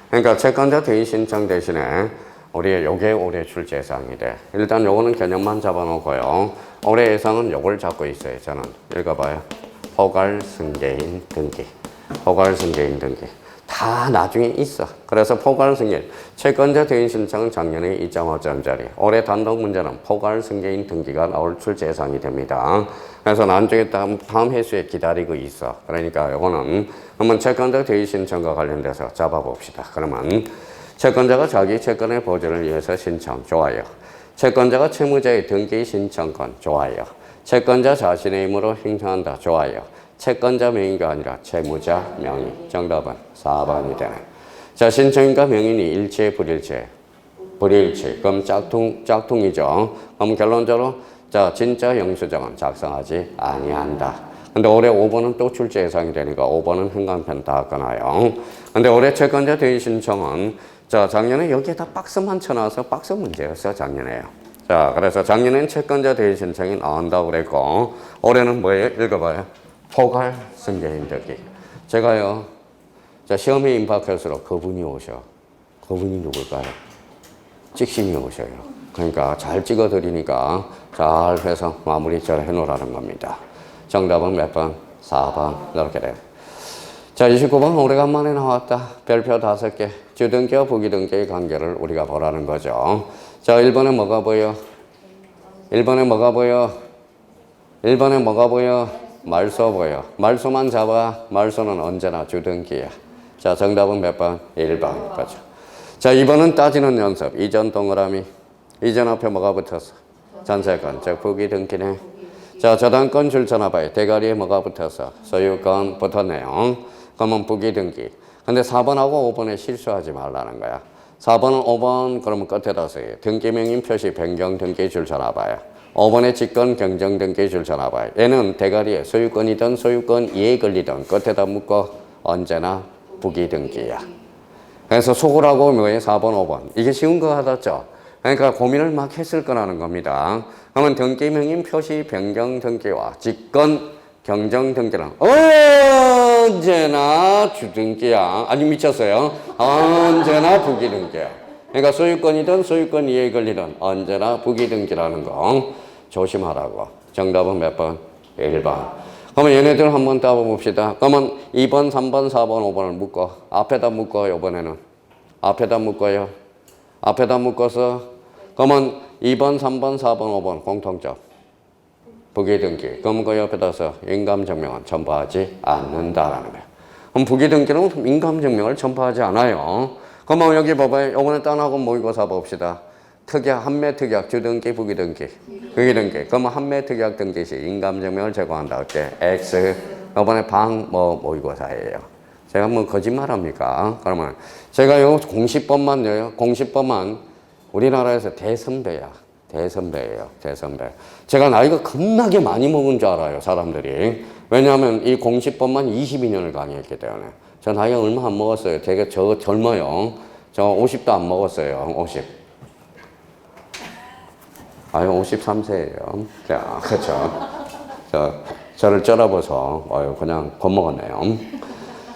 그러니까 채권자 대의 신청 대신에 우리 요게 올해 출제 예상이 돼. 일단 요거는 개념만 잡아놓고요. 올해 예상은 요걸 잡고 있어요. 저는 읽어봐요. 포괄 승계인 등기. 포괄 승계인 등기. 다 나중에 있어. 그래서 포괄 승계인. 채권자 대인 신청은 작년에 2.5점짜리. 올해 단독 문제는 포괄 승계인 등기가 나올 출제 예상이 됩니다. 그래서 나중에 다음 회수에 기다리고 있어. 그러니까 이거는 한번 채권자 대인 신청과 관련돼서 잡아봅시다. 그러면 채권자가 자기 채권의 보존을 위해서 신청. 좋아요. 채권자가 채무자의 등기 신청권. 좋아요. 채권자 자신의 힘으로 행사한다. 좋아요. 채권자 명의가 아니라 채무자 명의. 정답은 4번이 되네. 자, 신청인과 명인이 일치해 불일치해? 불일치. 그럼 짝퉁이죠. 그럼 결론적으로 자, 진짜 영수증은 작성하지 아니한다. 근데 올해 5번은 또 출제 예상이 되니까 5번은 행간편 다 끊어요. 근데 올해 채권자 대인 신청은 자, 작년에 여기에다 박스만 쳐놔서 박스 문제였어, 작년에요. 자, 그래서 작년엔 채권자 대인 신청이 나온다고 그랬고, 올해는 뭐예요? 읽어봐요. 포괄 승계인 등기. 제가요, 자, 시험에 임박할수록 그분이 오셔. 그분이 누굴까요? 찍심이 오셔요. 그러니까 잘 찍어드리니까 잘 해서 마무리 잘 해놓으라는 겁니다. 정답은 몇 번? 4번. 이렇게 돼요. 자, 29번 오래간만에 나왔다. 별표 5개. 주등기와 부기등기의 관계를 우리가 보라는 거죠. 자, 1번에 뭐가 보여? 1번에 뭐가 보여? 1번에 뭐가 보여? 말소 보여. 말소만 잡아. 말소는 언제나 주등기야. 자, 정답은 몇 번? 1번. 그렇죠. 자, 2번은 따지는 연습. 이전 동그라미. 이전 앞에 뭐가 붙었어? 전세권. 즉, 부기등기네. 자, 저당권 줄쳐놔봐요. 대가리에 뭐가 붙었어? 소유권 붙었네요. 그러면 부기등기. 근데 4번하고 5번에 실수하지 말라는 거야. 4번은 5번 그러면 끝에다 써요. 등기명인 표시 변경 등기 줄쳐놔봐요. 5번에 직권 경정 등기 줄쳐놔봐요. 얘는 대가리에 소유권이든 소유권 이에 걸리든 끝에다 묶어 언제나 부기등기야. 그래서 속으라고 뭐예요? 4번, 5번. 이게 쉬운 거 같았죠? 그러니까 고민을 막 했을 거라는 겁니다. 그러면 등기명인 표시 변경 등기와 직권 경정 등기는 언제나 주등기야. 아니 미쳤어요. 언제나 부기등기야. 그러니까 소유권이든 소유권 이해에 걸리든 언제나 부기등기라는 거 조심하라고. 정답은 몇 번? 1번. 그러면 얘네들 한번 따봐봅시다. 그러면 2번, 3번, 4번, 5번을 묶어. 앞에다 묶어. 이번에는 앞에다 묶어요. 앞에다 묶어서 그러면 2번, 3번, 4번, 5번 공통점. 부기등기. 그럼 그 옆에다서 인감증명은 첨부하지 않는다라는 거예요. 그럼 부기등기는 인감증명을 첨부하지 않아요. 그러면 여기 봐봐요. 이번에 딴하고 모의고사 봅시다. 특약, 한매 특약, 주등기, 부기등기. 부기등기. 그러면 한매 특약 등기 시 인감증명을 제공한다. 어때? X. 이번에 모의고사예요. 제가 뭐 거짓말합니까? 그러면 제가 요 공시법만요. 공시법만 우리나라에서 대선배야. 대선배예요. 대선배. 제가 나이가 겁나게 많이 먹은 줄 알아요. 사람들이. 왜냐하면 이 공시법만 22년을 강의했기 때문에. 저 나이가 얼마 안 먹었어요. 되게 젊어요. 저 50도 안 먹었어요. 50. 아유, 53세예요. 자, 그렇죠. 저를 쩔어봐서 그냥 겁먹었네요.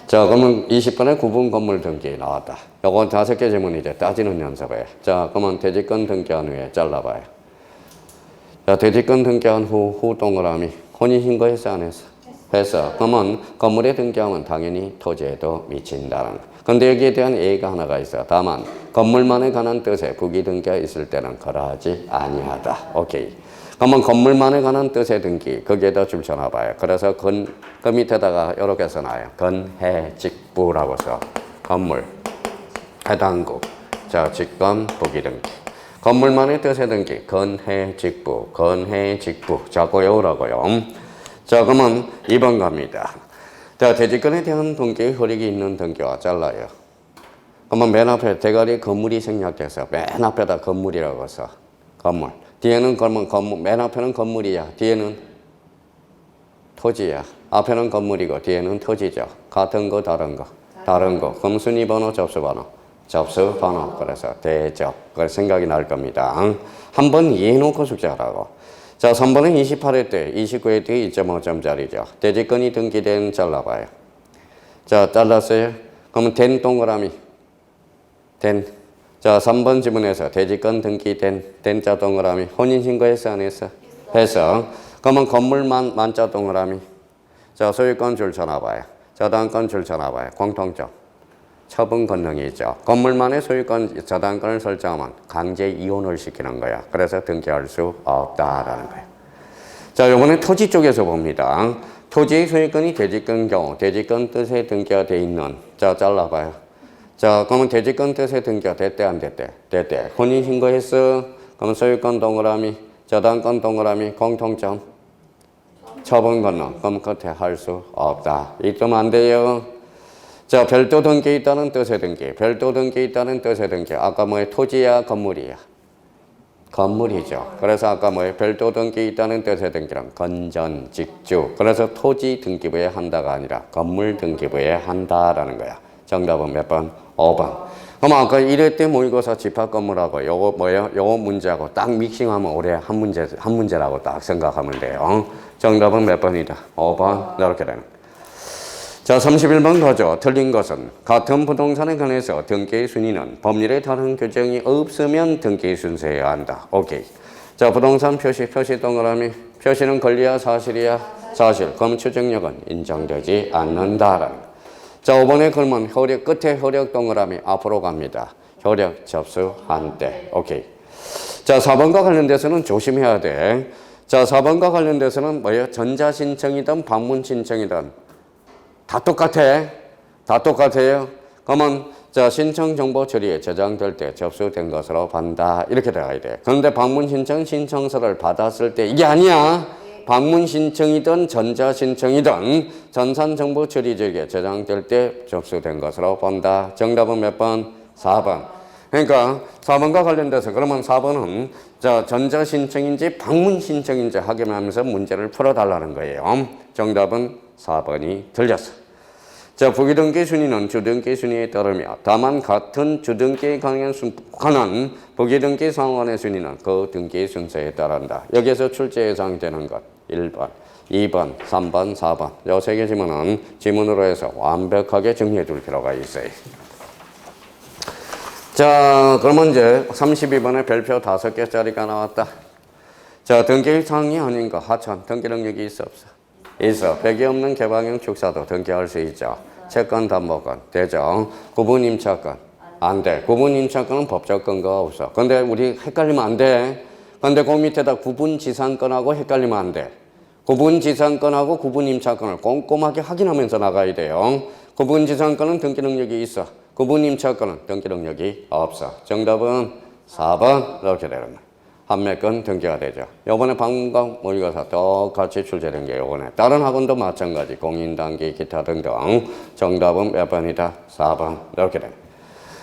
자, 그러면 20번에 구분 건물 등기 나왔다. 요건 5개 질문이죠. 따지는 연습에. 자, 그러면 대지권 등기한 후에 잘라봐요. 자, 대지권 등기한 후 동그라미. 혼인신고 했어, 안 했어? 했어. 그러면 건물에 등기하면 당연히 토지에도 미친다는 거. 근데 여기에 대한 예의가 하나가 있어. 다만 건물만에 관한 뜻에 부기등기가 있을 때는 거라하지 아니하다. 오케이. 그러면 건물만에 관한 뜻의 등기 거기에다 줄쳐놔봐요. 그래서 그 밑에다가 이렇게 써놔요. 건해직부라고 써. 건물 해당국. 자, 직권 부기등기. 건물만의 뜻의 등기 건해직부. 건해직부. 자꾸 외우라고요. 자, 그러면 2번 갑니다. 자, 대지권에 대한 등기 효력이 있는 등기와 잘라요. 그러면 맨 앞에 대가리 건물이 생략돼서 맨 앞에다 건물이라고 써. 건물. 뒤에는 그러면 건물, 맨 앞에는 건물이야. 뒤에는 토지야. 앞에는 건물이고 뒤에는 토지죠. 같은 거, 다른 거. 다른 거. 그럼 순위번호, 접수번호. 접수번호. 그래서 대접. 그럴 생각이 날 겁니다. 한번 이해해놓고 숙제하라고. 자, 3번은 28회 때, 29회 때 2.5점짜리죠. 대지권이 등기된 잘라봐요. 자, 잘랐어요. 그러면 된 동그라미. 된. 자, 3번 지문에서 대지권 등기된 된자 동그라미 혼인신고 했어 안 했어? 했어. 그러면 건물만 만자 동그라미. 자, 소유권 줄 쳐놔봐요. 저당권 줄 쳐놔봐요. 공통점. 처분 권능이 있죠. 건물만의 소유권 저당권을 설정하면 강제 이혼을 시키는 거야. 그래서 등기할 수 없다라는 거예요. 자, 요번에 토지 쪽에서 봅니다. 토지의 소유권이 대지권 경우 대지권 뜻에 등기가 돼 있는, 자, 잘라봐요. 자, 그러면 대지권 뜻에 등기가 됐대 안 됐대? 됐대. 혼인신고했어. 그러면 소유권 동그라미, 저당권 동그라미, 공통점, 처분 권능. 그럼 끝에 할 수 없다. 이러면 안 돼요. 자, 별도 등기 있다는 뜻의 등기. 별도 등기 있다는 뜻의 등기. 아까 뭐에 토지야, 건물이야? 건물이죠. 그래서 아까 뭐에 별도 등기 있다는 뜻의 등기는 건전, 직주. 그래서 토지 등기부에 한다가 아니라 건물 등기부에 한다라는 거야. 정답은 몇 번? 5번. 그럼 아까 1회 때 모의고사 집합 건물하고 요거 뭐예요? 요거 문제하고 딱 믹싱하면 올해 한 문제라고 딱 생각하면 돼요. 정답은 몇 번이다? 5번. 이렇게 되는. 자, 31번 가죠. 틀린 것은 같은 부동산에 관해서 등기 순위는 법률에 다른 규정이 없으면 등기 순서해야 한다. 오케이. 자, 부동산 표시 동그라미. 표시는 권리야, 사실이야? 사실. 그럼 추정력은 인정되지 않는다라는 거. 자, 5번에 그러면 끝에 효력 동그라미 앞으로 갑니다. 효력 접수한 때. 오케이. 자, 4번과 관련돼서는 조심해야 돼. 자, 4번과 관련돼서는 뭐예요? 전자신청이든 방문신청이든 다 똑같아. 다 똑같아요. 그러면 자, 신청 정보 처리에 저장될 때 접수된 것으로 본다. 이렇게 되어야 돼. 그런데 방문 신청 신청서를 받았을 때 이게 아니야. 방문 신청이든 전자 신청이든 전산 정보 처리 절에 저장될 때 접수된 것으로 본다. 정답은 몇 번? 4번. 그러니까 4번과 관련돼서 그러면 4번은 자, 전자 신청인지 방문 신청인지 확인하면서 문제를 풀어달라는 거예요. 정답은 4번이 틀렸어. 자, 부기등기 순위는 주등기 순위에 따르며 다만 같은 주등기에 관한 부기등기 상환의 순위는 그 등기 순서에 따른다. 여기에서 출제 예상되는 것 1번, 2번, 3번, 4번 요 세 개 지문은 지문으로 해서 완벽하게 정리해 둘 필요가 있어요. 자, 그러면 이제 32번에 별표 5개짜리가 나왔다. 자, 등기사항이 아닌 거 하천 등기 능력이 있어 없어? 있어. 배기 없는 개방형 축사도 등기할 수 있죠. 채권 담보권 되죠. 구분 임차권 안 돼. 구분 임차권은 법적 근거가 없어. 근데 우리 헷갈리면 안 돼. 근데 그 밑에다 구분 지상권하고 헷갈리면 안 돼. 구분 지상권하고 구분 임차권을 꼼꼼하게 확인하면서 나가야 돼요. 구분 지상권은 등기 능력이 있어. 구분 임차권은 등기 능력이 없어. 정답은 4번 이렇게 되는 거야. 판매권 등기가 되죠. 요번에 방문각 모의고사 똑같이 출제된 게 요번에 다른 학원도 마찬가지 공인단기 기타 등등. 정답은 몇 번이다? 4번 이렇게 돼.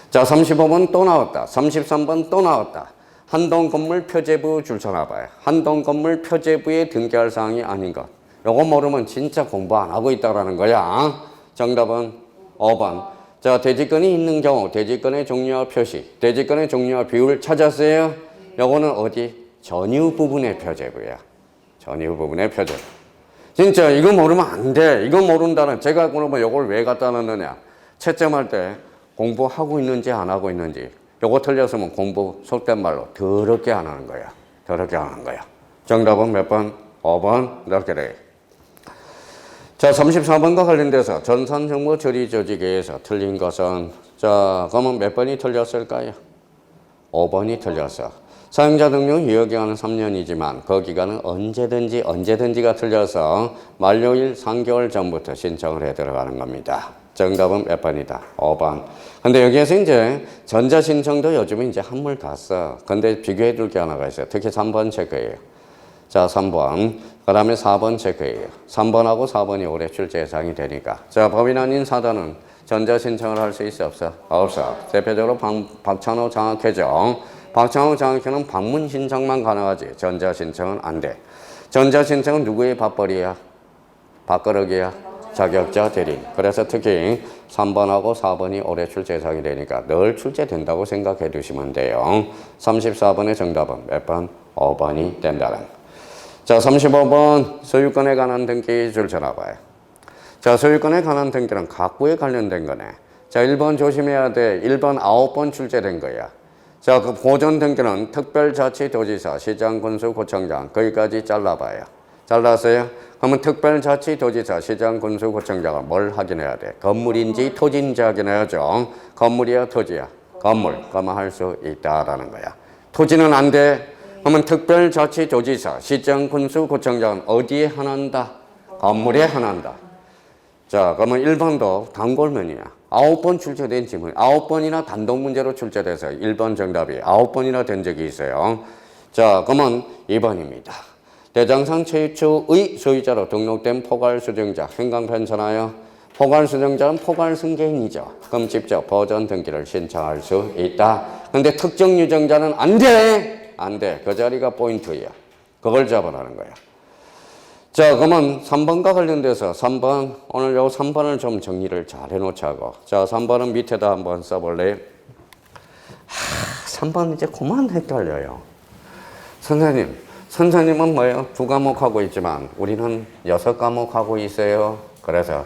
자, 35번 또 나왔다. 33번 또 나왔다. 한동 건물 표제부 줄 서놔봐요. 한동 건물 표제부에 등기할 사항이 아닌 것. 요거 모르면 진짜 공부 안 하고 있다라는 거야. 정답은 5번. 자, 대지권이 있는 경우 대지권의 종류와 표시, 대지권의 종류와 비율을 찾았어요. 요거는 어디? 전유 부분의 표제부야. 전유 부분의 표제부. 진짜 이거 모르면 안 돼. 이거 모른다는 제가 그러면 요걸 왜 갖다 놨느냐. 채점할 때 공부하고 있는지 안 하고 있는지. 요거 틀렸으면 공부 속된 말로 더럽게 안 하는 거야. 더럽게 안 하는 거야. 정답은 몇 번? 5번. 이렇게 돼. 자, 34번과 관련돼서 전산정보 처리 조직에서 틀린 것은 자, 그러면 몇 번이 틀렸을까요? 5번이 틀렸어. 사용자 등록 유효기간은 3년이지만 그 기간은 언제든지가 틀려서 만료일 3개월 전부터 신청을 해 들어가는 겁니다. 정답은 몇 번이다? 5번. 근데 여기에서 이제 전자신청도 요즘에 이제 한물 다 써. 근데 비교해 둘 게 하나가 있어요. 특히 3번 체크예요. 자, 3번. 그 다음에 4번 체크예요. 3번하고 4번이 올해 출제 예상이 되니까. 자, 법인 아닌 사단은 전자신청을 할 수 있어 없어? 없어. 대표적으로 박찬호 장학회죠. 박찬호 장학회는 방문 신청만 가능하지 전자신청은 안 돼. 전자신청은 누구의 밥벌이야? 밥그릇이야? 자격자 대리인. 그래서 특히 3번하고 4번이 올해 출제 예상이 되니까 늘 출제된다고 생각해 두시면 돼요. 34번의 정답은 몇 번? 5번이 된다는. 자, 35번 소유권에 관한 등기 줄 전화봐요. 자, 소유권에 관한 등기는 가구에 관련된 거네. 자, 1번 조심해야 돼. 1번 9번 출제된 거야. 자, 그 보존 등기는 특별자치도지사, 시장, 군수, 구청장 거기까지 잘라봐요. 잘랐어요? 그러면 특별자치도지사, 시장, 군수, 구청장은 뭘 확인해야 돼? 건물인지 토지인지 확인해야죠. 건물이야, 토지야? 건물. 그러면 할 수 있다라는 거야. 토지는 안 돼. 그러면 특별자치도지사, 시장, 군수, 구청장은 어디에 하나한다? 건물에 하나한다. 자, 그러면 1번도 단골면이야. 9번 출제된 질문. 9번이나 단독 문제로 출제돼서 1번 정답이 9번이나 된 적이 있어요. 자, 그러면 2번입니다. 대장상 최초의 소유자로 등록된 포괄수정자, 행강편차나요? 포괄수정자는 포괄승계인이죠. 그럼 직접 버전 등기를 신청할 수 있다. 근데 특정 유정자는 안 돼! 안 돼. 그 자리가 포인트야. 그걸 잡아라는 거야. 자, 그러면 3번과 관련돼서 3번, 오늘 요 3번을 좀 정리를 잘 해놓자고. 자, 3번은 밑에다 한번 써볼래요? 3번 이제 그만 헷갈려요. 선생님은 뭐예요? 2과목 하고 있지만 우리는 6과목 하고 있어요. 그래서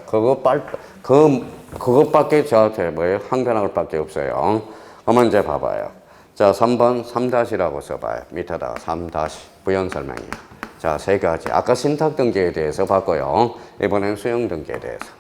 그것밖에 저한테 뭐예요? 항변할 밖에 없어요. 그러면 이제 봐봐요. 자, 3번 3-라고 써봐요. 밑에다가 3- 부연 설명이야. 자, 3가지. 아까 신탁 등기에 대해서 봤고요. 이번엔 수용 등기에 대해서.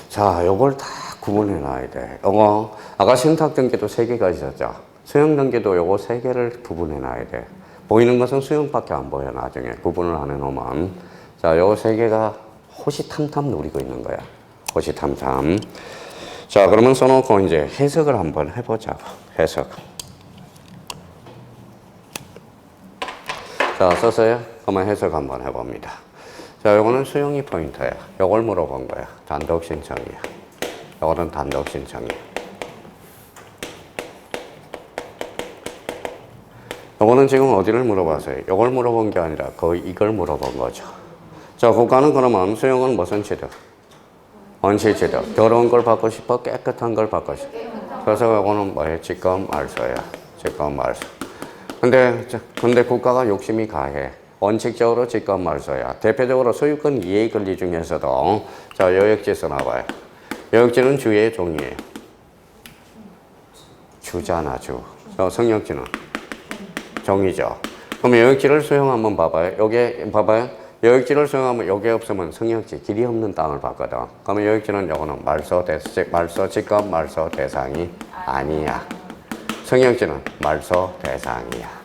자, 요걸 다 구분해 놔야 돼. 요거, 아까 신탁 등기도 3개가 있었죠. 수용 등기도 요거 3개를 구분해 놔야 돼. 보이는 것은 수용밖에 안 보여, 나중에. 구분을 안 해놓으면. 자, 요거 3개가 호시탐탐 노리고 있는 거야. 호시탐탐. 자, 그러면 써놓고 이제 해석을 한번 해보자고. 해석. 자, 썼어요? 그러면 해석 한번 해봅니다. 자, 요거는 수용이 포인트야. 요걸 물어본 거야. 단독 신청이야. 요거는 단독 신청이야. 요거는 지금 어디를 물어봤어요? 요걸 물어본 게 아니라 거의 이걸 물어본 거죠. 자, 국가는 그러면 수용은 무슨 취득? 원시 취득. 더러운 걸 받고 싶어? 깨끗한 걸 받고 싶어? 그래서 요거는 뭐예요? 직권 말소야. 직권 말소. 근데 국가가 욕심이 가해. 원칙적으로 직권 말소야. 대표적으로 소유권 이해 권리 중에서도 자, 여역지 써놔봐요. 여역지는 주의 종이에요. 주잖아, 주. 성역지는 종이죠. 그럼 여역지를 수용 한번 봐봐요. 요게 봐봐요. 여역지를 수용하면 요게 없으면 성역지, 길이 없는 땅을 받거든. 그러면 여역지는 요거는 직권 말소 대상이 아니야. 성역지는 말소 대상이야.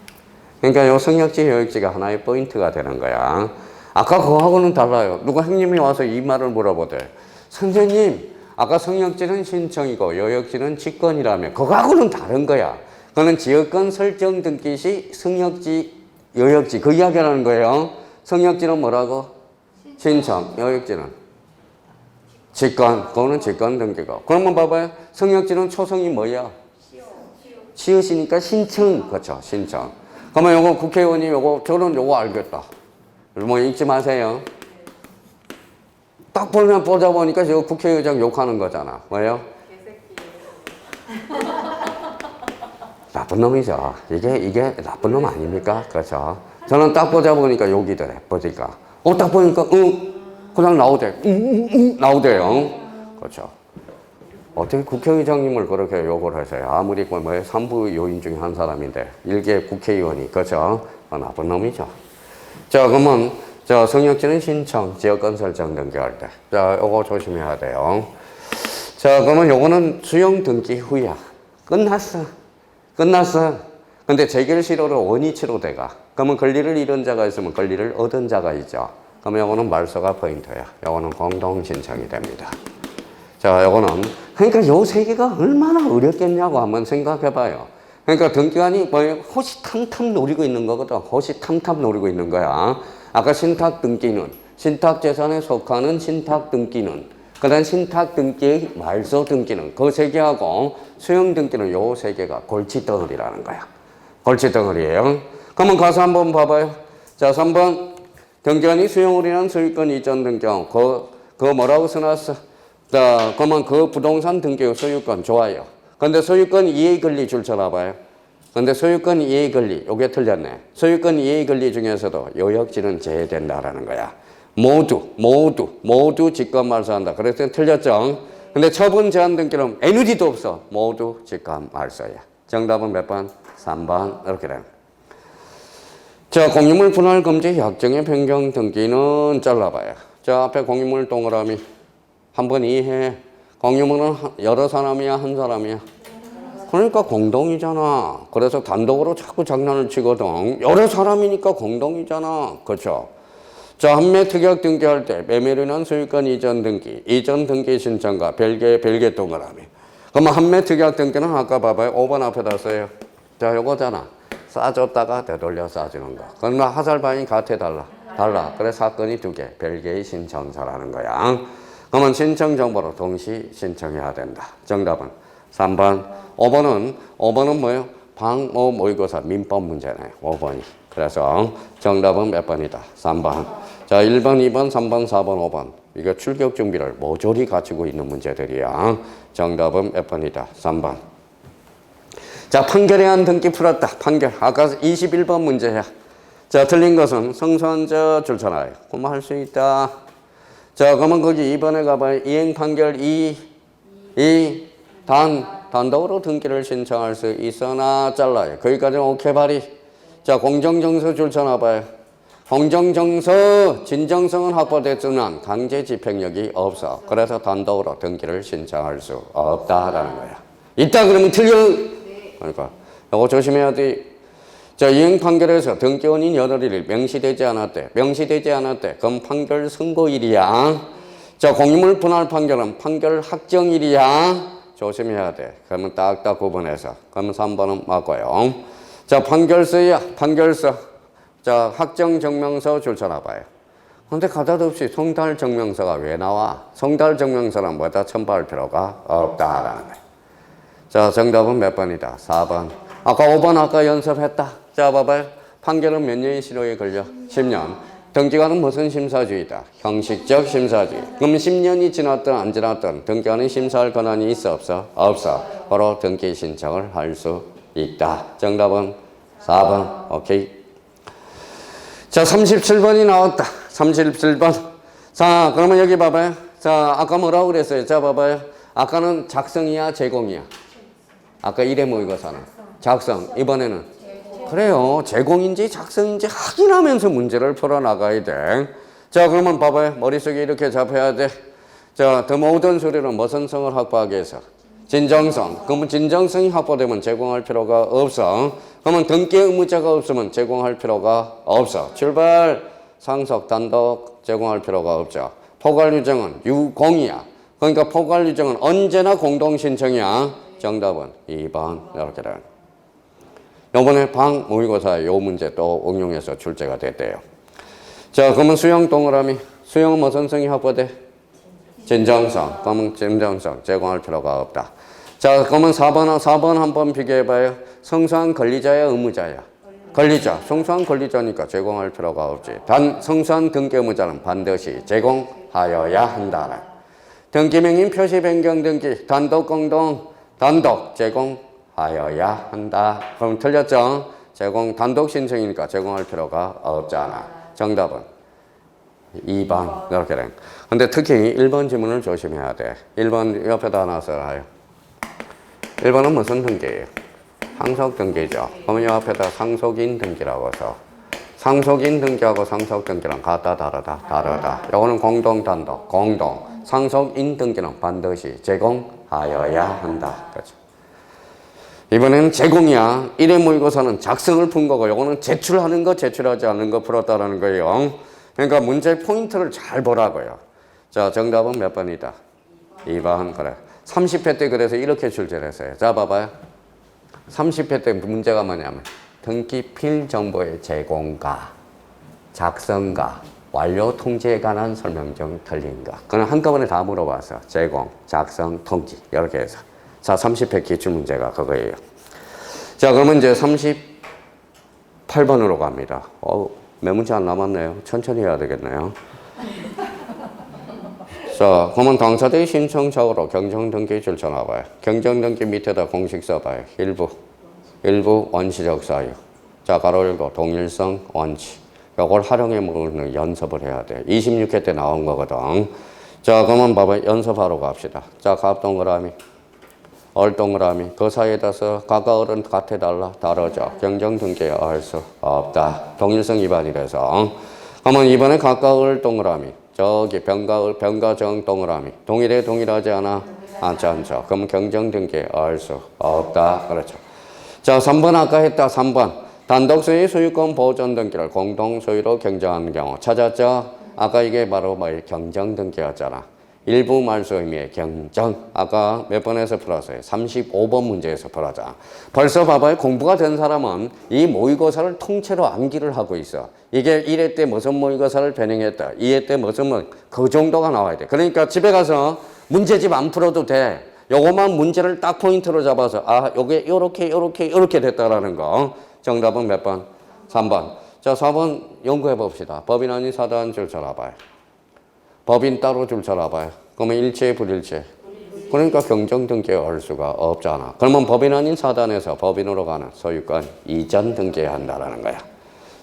그러니까 요 성역지, 여역지가 하나의 포인트가 되는 거야. 아까 그거하고는 달라요. 누가 형님이 와서 이 말을 물어보대. 선생님, 아까 성역지는 신청이고 여역지는 직권이라며. 그거하고는 다른 거야. 그거는 지역권 설정 등기 시 성역지, 여역지 그 이야기라는 거예요. 성역지는 뭐라고? 신청. 여역지는 직권. 그거는 직권 등기고. 그러면 봐봐요. 성역지는 초성이 뭐야? 시옷이니까 신청. 그렇죠. 신청. 그러면 요거 국회의원이 저는 요거 알겠다. 뭐 읽지 마세요. 딱 보자 보니까 저 국회의장 욕하는 거잖아. 뭐예요? 나쁜 놈이죠. 이게 나쁜 놈 아닙니까? 그렇죠. 저는 딱 보자 보니까 욕이더래. 보니까. 딱 보니까, 그냥 나오대요. 그렇죠. 어떻게 국회의장님을 그렇게 욕을 하세요? 아무리 뭐 3부 요인 중에 한 사람인데, 일개 국회의원이. 그렇죠. 나쁜 놈이죠. 자, 그러면, 자, 성역지는 신청, 지역권 설정 등기할 때. 자, 요거 조심해야 돼요. 자, 그러면 요거는 수용 등기 후야. 끝났어. 근데 재결 실효로 원위치로 돼가. 그러면 권리를 잃은 자가 있으면 권리를 얻은 자가 있죠. 그러면 요거는 말소가 포인트야. 요거는 공동 신청이 됩니다. 자, 요거는 그러니까 요 3개가 얼마나 어렵겠냐고 한번 생각해 봐요. 그러니까 등기관이 뭐예요? 호시탐탐 노리고 있는 거거든. 호시탐탐 노리고 있는 거야. 아까 신탁 등기는 신탁재산에 속하는 신탁 등기는 그 다음 신탁 등기의 말소 등기는 그 세 개하고 수용 등기는 요 세 개가 골칫덩어리라는 거야. 골칫덩어리예요. 그러면 가서 한번 봐봐요. 자, 3번 등기관이 수용을 인한 소유권 이전 등기하고 그거 뭐라고 써놨어? 자, 그러면 그 부동산 등기의 소유권 좋아요. 근데 소유권 이해 권리 줄 쳐놔봐요. 근데 소유권 이해 권리 요게 틀렸네. 소유권 이해 권리 중에서도 요역지는 제외된다라는 거야. 모두 직권 말소한다. 그래서 틀렸죠. 근데 처분 제한 등기는 에너지도 없어. 모두 직권 말소야. 정답은 몇 번? 3번 이렇게 돼. 자, 공유물 분할 금지 약정의 변경 등기는 잘라봐요. 자, 앞에 공유물 동그라미 한번 이해해. 공유물은 여러 사람이야, 한 사람이야? 그러니까 공동이잖아. 그래서 단독으로 자꾸 장난을 치거든. 여러 사람이니까 공동이잖아. 그렇죠? 자, 한매 특약 등기할 때 매매로 인한 소유권 이전 등기 신청과 별개 동그라미. 그러면 한매 특약 등기는 아까 봐봐요. 5번 앞에다 써요. 자, 요거잖아. 싸줬다가 되돌려 싸주는 거. 그러나 하살반이 같아 달라. 그래 사건이 두 개. 별개의 신청서라는 거야. 그러면 신청 정보로 동시 신청해야 된다. 정답은 3번. 5번은 뭐예요? 방어 모의고사 민법 문제네요. 5번이. 그래서 정답은 몇 번이다? 3번. 자, 1번, 2번, 3번, 4번, 5번. 이거 출격 준비를 모조리 갖추고 있는 문제들이야. 정답은 몇 번이다? 3번. 자, 판결에 한 등기 풀었다. 판결. 아까 21번 문제야. 자, 틀린 것은 성소한자 줄잖아요. 그만 할 수 있다. 자, 그러면 거기 2번에 가봐요. 이행 판결 단독으로 등기를 신청할 수 있으나 잘라요. 거기까지는 오케이 발이. 자, 공정정서 줄쳐놔봐요. 공정정서 진정성은 확보됐지만 강제 집행력이 없어. 그래서 단독으로 등기를 신청할 수 없다라는 거야. 있다 그러면 틀려. 그러니까 이거 조심해야 돼. 자, 이행 판결에서 등기원인 여덟일이 명시되지 않았대. 그럼 판결 선고일이야. 자, 공유물 분할 판결은 판결 확정일이야. 조심해야 돼. 그러면 딱딱 구분해서. 그러면 3번은 맞고요. 자, 판결서. 자, 확정증명서 줄쳐놔봐요. 근데 가다없이 성달증명서가 왜 나와? 성달증명서는 뭐다 첨부할 필요가 없다라는 거예요. 자, 정답은 몇 번이다? 4번. 아까 5번 아까 연습했다. 자, 봐봐요. 판결은 몇 년이 실효에 걸려? 10년. 등기관은 무슨 심사주의다? 형식적 심사주의. 그럼 10년이 지났든 안 지났든 등기관은 심사할 권한이 있어 없어? 없어. 바로 등기 신청을 할 수 있다. 정답은 4번. 오케이. 자, 37번이 나왔다. 37번. 자, 그러면 여기 봐봐요. 자, 아까 뭐라고 그랬어요? 자, 봐봐요. 아까는 작성이야, 제공이야? 아까 1회 모의고사는 작성. 이번에는 그래요. 제공인지 작성인지 확인하면서 문제를 풀어나가야 돼. 자, 그러면 봐봐요. 머릿속에 이렇게 잡혀야 돼. 자, 더 모든 수리는 무슨 성을 확보하기 위해서? 진정성. 그러면 진정성이 확보되면 제공할 필요가 없어. 그러면 등기 의무자가 없으면 제공할 필요가 없어. 출발. 상속 단독 제공할 필요가 없죠. 포괄 유정은 유공이야. 그러니까 포괄 유정은 언제나 공동 신청이야. 정답은 2번. 이렇게 돼. 이번에 방 모의고사 요 문제 또 응용해서 출제가 됐대요. 자, 그러면 수용 동그라미. 수용은 무슨 성이 확보돼? 진정성. 그러면 진정성 제공할 필요가 없다. 자, 그러면 4번 한번 비교해봐요. 성소한 권리자야, 의무자야? 권리자. 성소한 권리자니까 제공할 필요가 없지. 단 성소한 등기 의무자는 반드시 제공하여야 한다. 등기명인 표시 변경 등기 단독 공동 단독 제공하여야 한다. 그럼 틀렸죠? 단독 신청이니까 제공할 필요가 없잖아. 정답은 2번. 이렇게 돼. 근데 특히 1번 지문을 조심해야 돼. 1번 옆에다 하나 써놔요. 1번은 무슨 등기예요? 상속 등기죠. 그러면 이 앞에다 상속인 등기라고 써. 상속인 등기하고 상속 등기랑 같다, 다르다. 이거는 공동, 단독, 공동. 상속인 등기는 반드시 제공하여야 한다. 그렇죠. 이번에는 제공이야. 1회 모의고사는 작성을 푼 거고, 이거는 제출하는 거, 제출하지 않는 거 풀었다라는 거예요. 그러니까 문제 포인트를 잘 보라고요. 자, 정답은 몇 번이다? 2번. 그래. 30회 때 그래서 이렇게 출제를 했어요. 자, 봐봐요. 30회 때 문제가 뭐냐면 등기 필 정보의 제공과 작성과 완료 통지에 관한 설명 중 틀린가? 그건 한꺼번에 다 물어봐서 제공, 작성, 통지 이렇게 해서 자 30회 기출문제가 그거예요. 자 그러면 이제 38번으로 갑니다. 몇 문제 안 남았네요. 천천히 해야 되겠네요. 자 그러면 당사자의 신청자로 경정등기 줄쳐놔봐요. 경정등기 밑에다 공식 써봐요. 일부 원시적 사유. 자 가로 열고 동일성 원칙. 이걸 활용해 먹는 연습을 해야 돼. 26회 때 나온 거거든. 자, 그러면 봐봐. 연습하러 갑시다. 자, 갑 동그라미, 얼 동그라미. 그 사이에다서 각각 어른 같아달라. 다르죠. 경정 등기에 알 수 없다. 동일성 위반이라서. 그러면 이번에 각각 을 동그라미. 저기 병가정 동그라미. 동일하지 않아? 않죠. 그럼 경정 등기에 알 수 없다. 그렇죠. 자, 3번 아까 했다. 3번. 단독 소유 소유권 보존 등기를 공동 소유로 경정하는 경우 찾았죠? 아까 이게 바로 경정 등기였잖아. 일부 말소 의미의 경정. 아까 몇 번에서 풀었어요? 35번 문제에서 풀었잖아. 벌써 봐봐요. 공부가 된 사람은 이 모의고사를 통째로 암기를 하고 있어. 이게 1회 때 무슨 모의고사를 변형했다. 2회 때 무슨 그 정도가 나와야 돼. 그러니까 집에 가서 문제집 안 풀어도 돼. 요것만 문제를 딱 포인트로 잡아서 요게 요렇게 됐다라는 거. 정답은 몇 번? 3번. 자, 4번 연구해 봅시다. 법인 아닌 사단 줄 쳐놔봐요. 법인 따로 줄 쳐놔봐요. 그러면 일체, 불일체. 그러니까 경정 등기에 올 수가 없잖아. 그러면 법인 아닌 사단에서 법인으로 가는 소유권 이전 등기해야 한다라는 거야.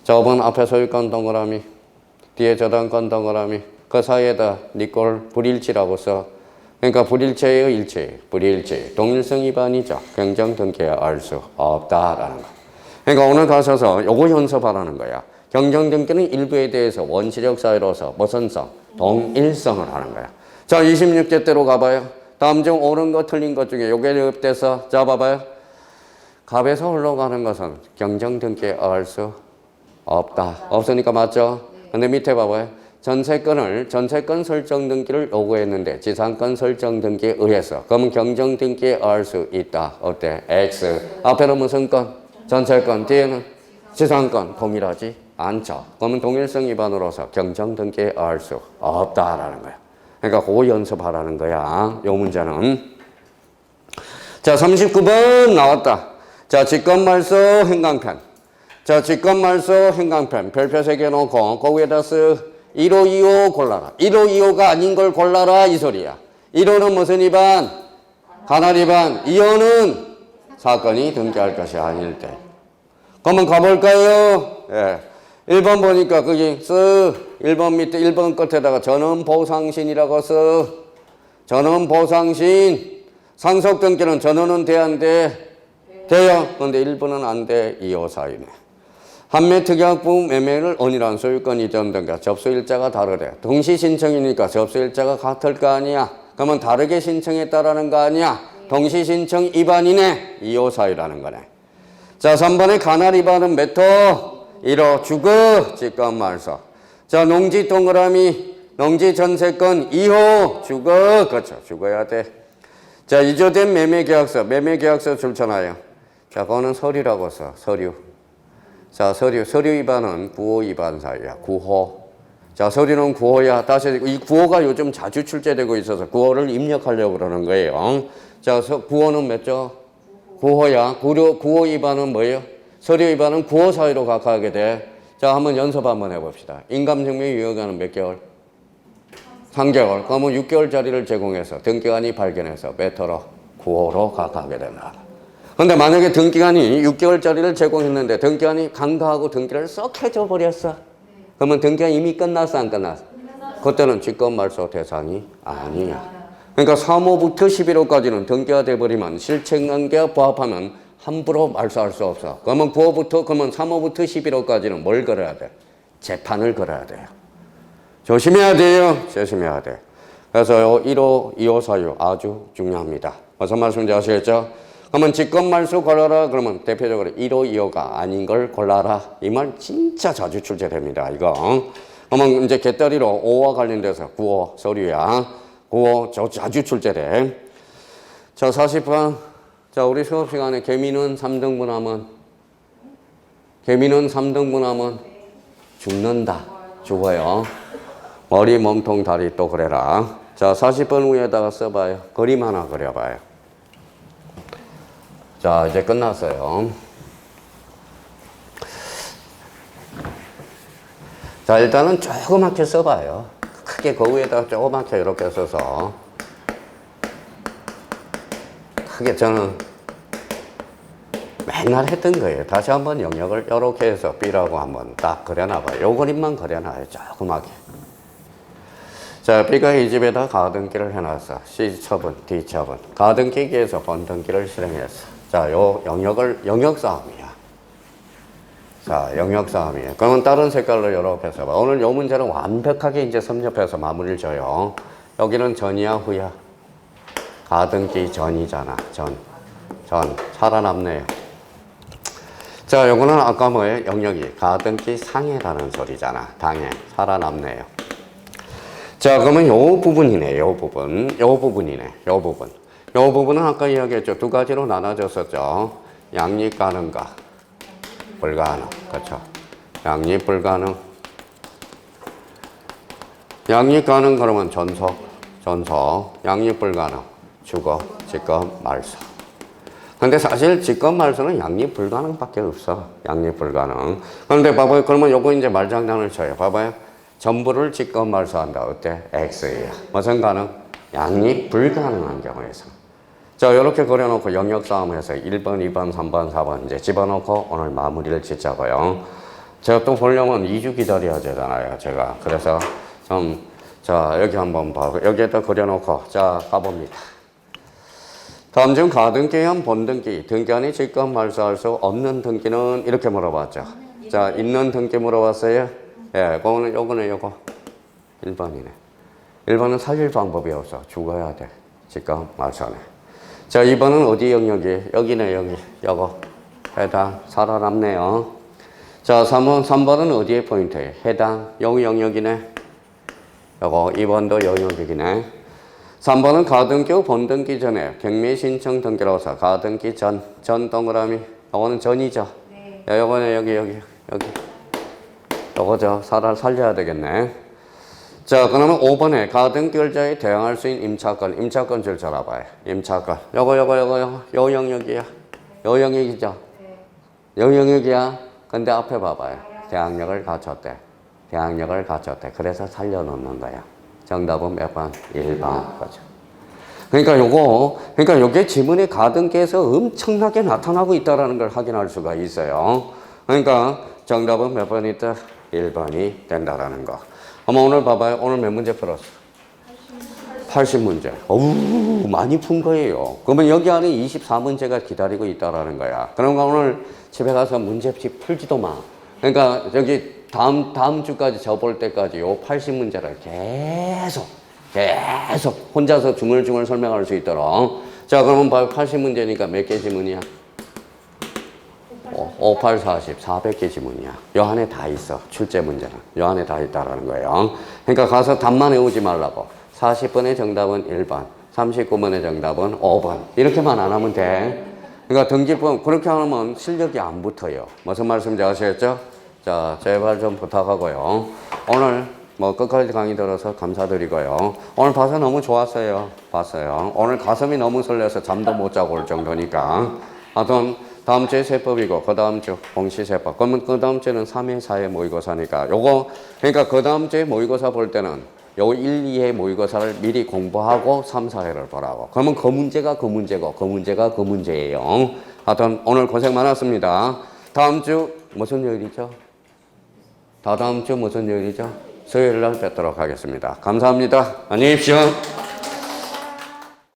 자, 5번 앞에 소유권 동그라미, 뒤에 저당권 동그라미, 그 사이에다 니꼴 불일치라고 써. 그러니까 불일체예요, 일체, 불일체. 동일성 위반이죠. 경정 등기에 올 수 없다라는 거. 그러니까 오늘 가셔서 요거 연습하라는 거야. 경정 등기는 일부에 대해서 원시적 사유로서 무슨 성? 동일성을 하는 거야. 자, 26개 대로 가봐요. 다음 중 옳은 거 틀린 것 중에 요게 읍돼서 자 봐봐요. 갑에서 올라가는 것은 경정 등기에 올 수 없다. 없으니까 맞죠? 근데 밑에 봐봐요. 전세권 설정 등기를 요구했는데 지상권 설정 등기에 의해서 그러면 경정 등기에 올 수 있다. 어때? X. 앞에는 무슨 건? 전세권, 뒤에는 지상권. 동일하지 않죠. 그러면 동일성 위반으로서 경정 등기에 올 수 없다라는 거야. 그러니까 그거 연습하라는 거야. 요 문제는. 자, 39번 나왔다. 자, 직권말소 행강편. 자, 직권말소 행강편. 별표 3개 놓고 거기에다 쓰 1호, 2호 골라라. 1호, 2호가 아닌 걸 골라라 이 소리야. 1호는 무슨 위반? 간할 위반. 2호는 사건이 등기할 것이 아닐 때. 그러면 가볼까요? 예. 1번 보니까 거기 1번 밑에 1번 끝에다가 전원보상신이라고 써. 전원보상신. 상속 등기는 전원은 돼, 안 돼? 돼요. 근데 1번은 안 돼. 2호 사유네. 한매 특약부 매매를 언이란 소유권 이전 등과 접수일자가 다르대. 동시 신청이니까 접수일자가 같을 거 아니야. 그러면 다르게 신청했다라는 거 아니야. 동시 신청 위반이네. 2호 사유라는 거네. 자, 3번의 간할 위반은 몇 호? 1호 주거 직권말소. 자, 농지 동그라미 농지 전세권 2호 주거. 그렇죠. 죽어야 돼. 자, 이조된 매매계약서 줄쳐놔요. 자, 그거는 서류라고 써. 서류. 자, 서류 위반은 9호 위반 사유야. 9호. 자, 서류는 9호야. 다시 이 9호가 요즘 자주 출제되고 있어서 9호를 입력하려고 그러는 거예요. 자, 9호는 몇 조? 9호야. 9호 위반은 뭐예요? 서류 위반은 9호 사유로 각하하게 돼. 자, 한번 연습 한번 해봅시다. 인감증명 유효기간은 몇 개월? 3개월. 그러면 6개월짜리를 제공해서 등기관이 발견해서 몇 호로? 9호로 각하하게 된다. 근데 만약에 등기관이 6개월짜리를 제공했는데 등기관이 간과하고 등기를 썩 해줘 버렸어. 그러면 등기가 이미 끝났어, 안 끝났어? 그때는 직권말소 대상이 아니야. 그러니까 3호부터 11호까지는 등기가 돼버리면 실체관계와 부합하면 함부로 말소할 수 없어. 그러면 3호부터 11호까지는 뭘 걸어야 돼? 재판을 걸어야 돼요. 조심해야 돼요. 조심해야 돼. 그래서 1호, 2호 사유 아주 중요합니다. 무슨 말씀인지 아시겠죠? 그러면 직권말소 걸어라. 그러면 대표적으로 1호, 2호가 아닌 걸 골라라. 이 말 진짜 자주 출제됩니다. 이거. 그러면 이제 개ጠ리로 5와 관련돼서 9호 서류야. 9호 자주 출제돼. 자, 40번. 자, 우리 수업 시간에 개미는 3등분하면 죽는다. 죽어요. 머리, 몸통, 다리 또 그래라. 자, 40번 위에다가 써봐요. 그림 하나 그려봐요. 자, 이제 끝났어요. 자, 일단은 조그맣게 써봐요. 크게 그 위에다가 조그맣게 이렇게 써서. 크게 저는 맨날 했던 거예요. 다시 한번 영역을 이렇게 해서 B라고 한번 딱 그려놔봐요. 요 그림만 그려놔요. 조그맣게. 자, B가 이 집에다 가등기를 해놨어. C 첩은, D 첩은. 가등기기에서 번등기를 실행했어. 자, 요 영역을, 영역 싸움이야. 자, 영역 싸움이에요. 그러면 다른 색깔로 이렇게 써봐. 오늘 요 문제는 완벽하게 이제 섭렵해서 마무리를 줘요. 여기는 전이야, 후야? 가등기 전이잖아. 전. 살아남네요. 자, 요거는 아까 뭐예요? 영역이 가등기 상해라는 소리잖아. 당해. 살아남네요. 자, 그러면 요 부분이네. 요 부분이네. 요 부분은 아까 이야기했죠. 두 가지로 나눠졌었죠. 양립 가능과 불가능. 그렇죠. 양립 불가능. 양립 가능 그러면 전속. 양립 불가능. 주거, 직업, 말소. 근데 사실 직업 말소는 양립 불가능밖에 없어. 양립 불가능. 그런데 봐봐요. 그러면 요거 이제 말장난을 쳐요. 봐봐요. 전부를 직업 말소한다. 어때? X예요. 무슨 가능? 양립 불가능한 경우에서. 자, 이렇게 그려놓고 영역 싸움해서 1번, 2번, 3번, 4번 이제 집어넣고 오늘 마무리를 짓자고요. 제가 또 보려면 2주 기다려야 되잖아요. 제가. 그래서 자, 여기 한번 봐. 여기에다 그려놓고 자, 가봅니다. 다음 중 가등기형 본등기, 등기 안에 직접 말소할 수 없는 등기는 이렇게 물어봤죠. 자, 있는 등기 물어봤어요. 예, 요거 1번이네. 1번은 살릴 방법이 없어. 죽어야 돼. 직접 말소네. 자, 2번은 어디 영역이? 여기네, 여기. 요거. 해당. 살아남네요. 자, 3번은 어디에 포인트예요? 해당. 여기 영역이네. 요거 2번도 영역이네. 3번은 가등기 후 본등기 전에 경미 신청 등기라고 써. 가등기 전 동그라미. 요거는 전이죠. 네. 요거는 여기. 요거죠. 살려야 되겠네. 자, 그러면 5번에 가등기자에 대항할 수 있는 임차권 줄 줄 알아봐요. 임차권. 요거. 요 영역이야. 요 영역이죠. 요 영역이야. 근데 앞에 봐봐요. 대항력을 갖췄대. 그래서 살려놓는 거야. 정답은 몇 번? 1번. 그죠. 그러니까 요게 지문의 가등기에서 엄청나게 나타나고 있다는 걸 확인할 수가 있어요. 그러니까 정답은 몇 번 있다? 1번이 된다라는 거. 어머, 오늘 봐봐요. 오늘 몇 문제 풀었어? 80문제. 어우, 많이 푼 거예요. 그러면 여기 안에 24문제가 기다리고 있다라는 거야. 그러니까 오늘 집에 가서 문제집 풀지도 마. 그러니까 저기 다음 주까지 접을 때까지 요 80문제를 계속 혼자서 중얼중얼 설명할 수 있도록. 자, 그러면 봐요. 80문제니까 몇 개 지문이야? 5, 8, 40, 400개 지문이야. 요 안에 다 있어. 출제 문제는. 요 안에 다 있다라는 거예요. 그러니까 가서 답만 외우지 말라고. 40번의 정답은 1번, 39번의 정답은 5번. 이렇게만 안 하면 돼. 그러니까 등기법 그렇게 하면 실력이 안 붙어요. 무슨 말씀인지 아시겠죠? 자, 제발 좀 부탁하고요. 오늘 뭐 끝까지 강의 들어서 감사드리고요. 오늘 봐서 너무 좋았어요. 봤어요. 오늘 가슴이 너무 설레서 잠도 못 자고 올 정도니까. 하여튼 다음 주에 세법이고 그 다음 주 공시세법. 그러면 그 다음 주는 3회, 4회 모의고사니까 요거 그러니까 그 다음 주에 모의고사 볼 때는 요 1, 2회 모의고사를 미리 공부하고 3, 4회를 보라고. 그러면 그 문제가 그 문제고 그 문제가 그 문제예요. 하여튼 오늘 고생 많았습니다. 다음 주 무슨 요일이죠? 다음 주 무슨 요일이죠? 수요일 날 뵙도록 하겠습니다. 감사합니다. 안녕히 계십시오.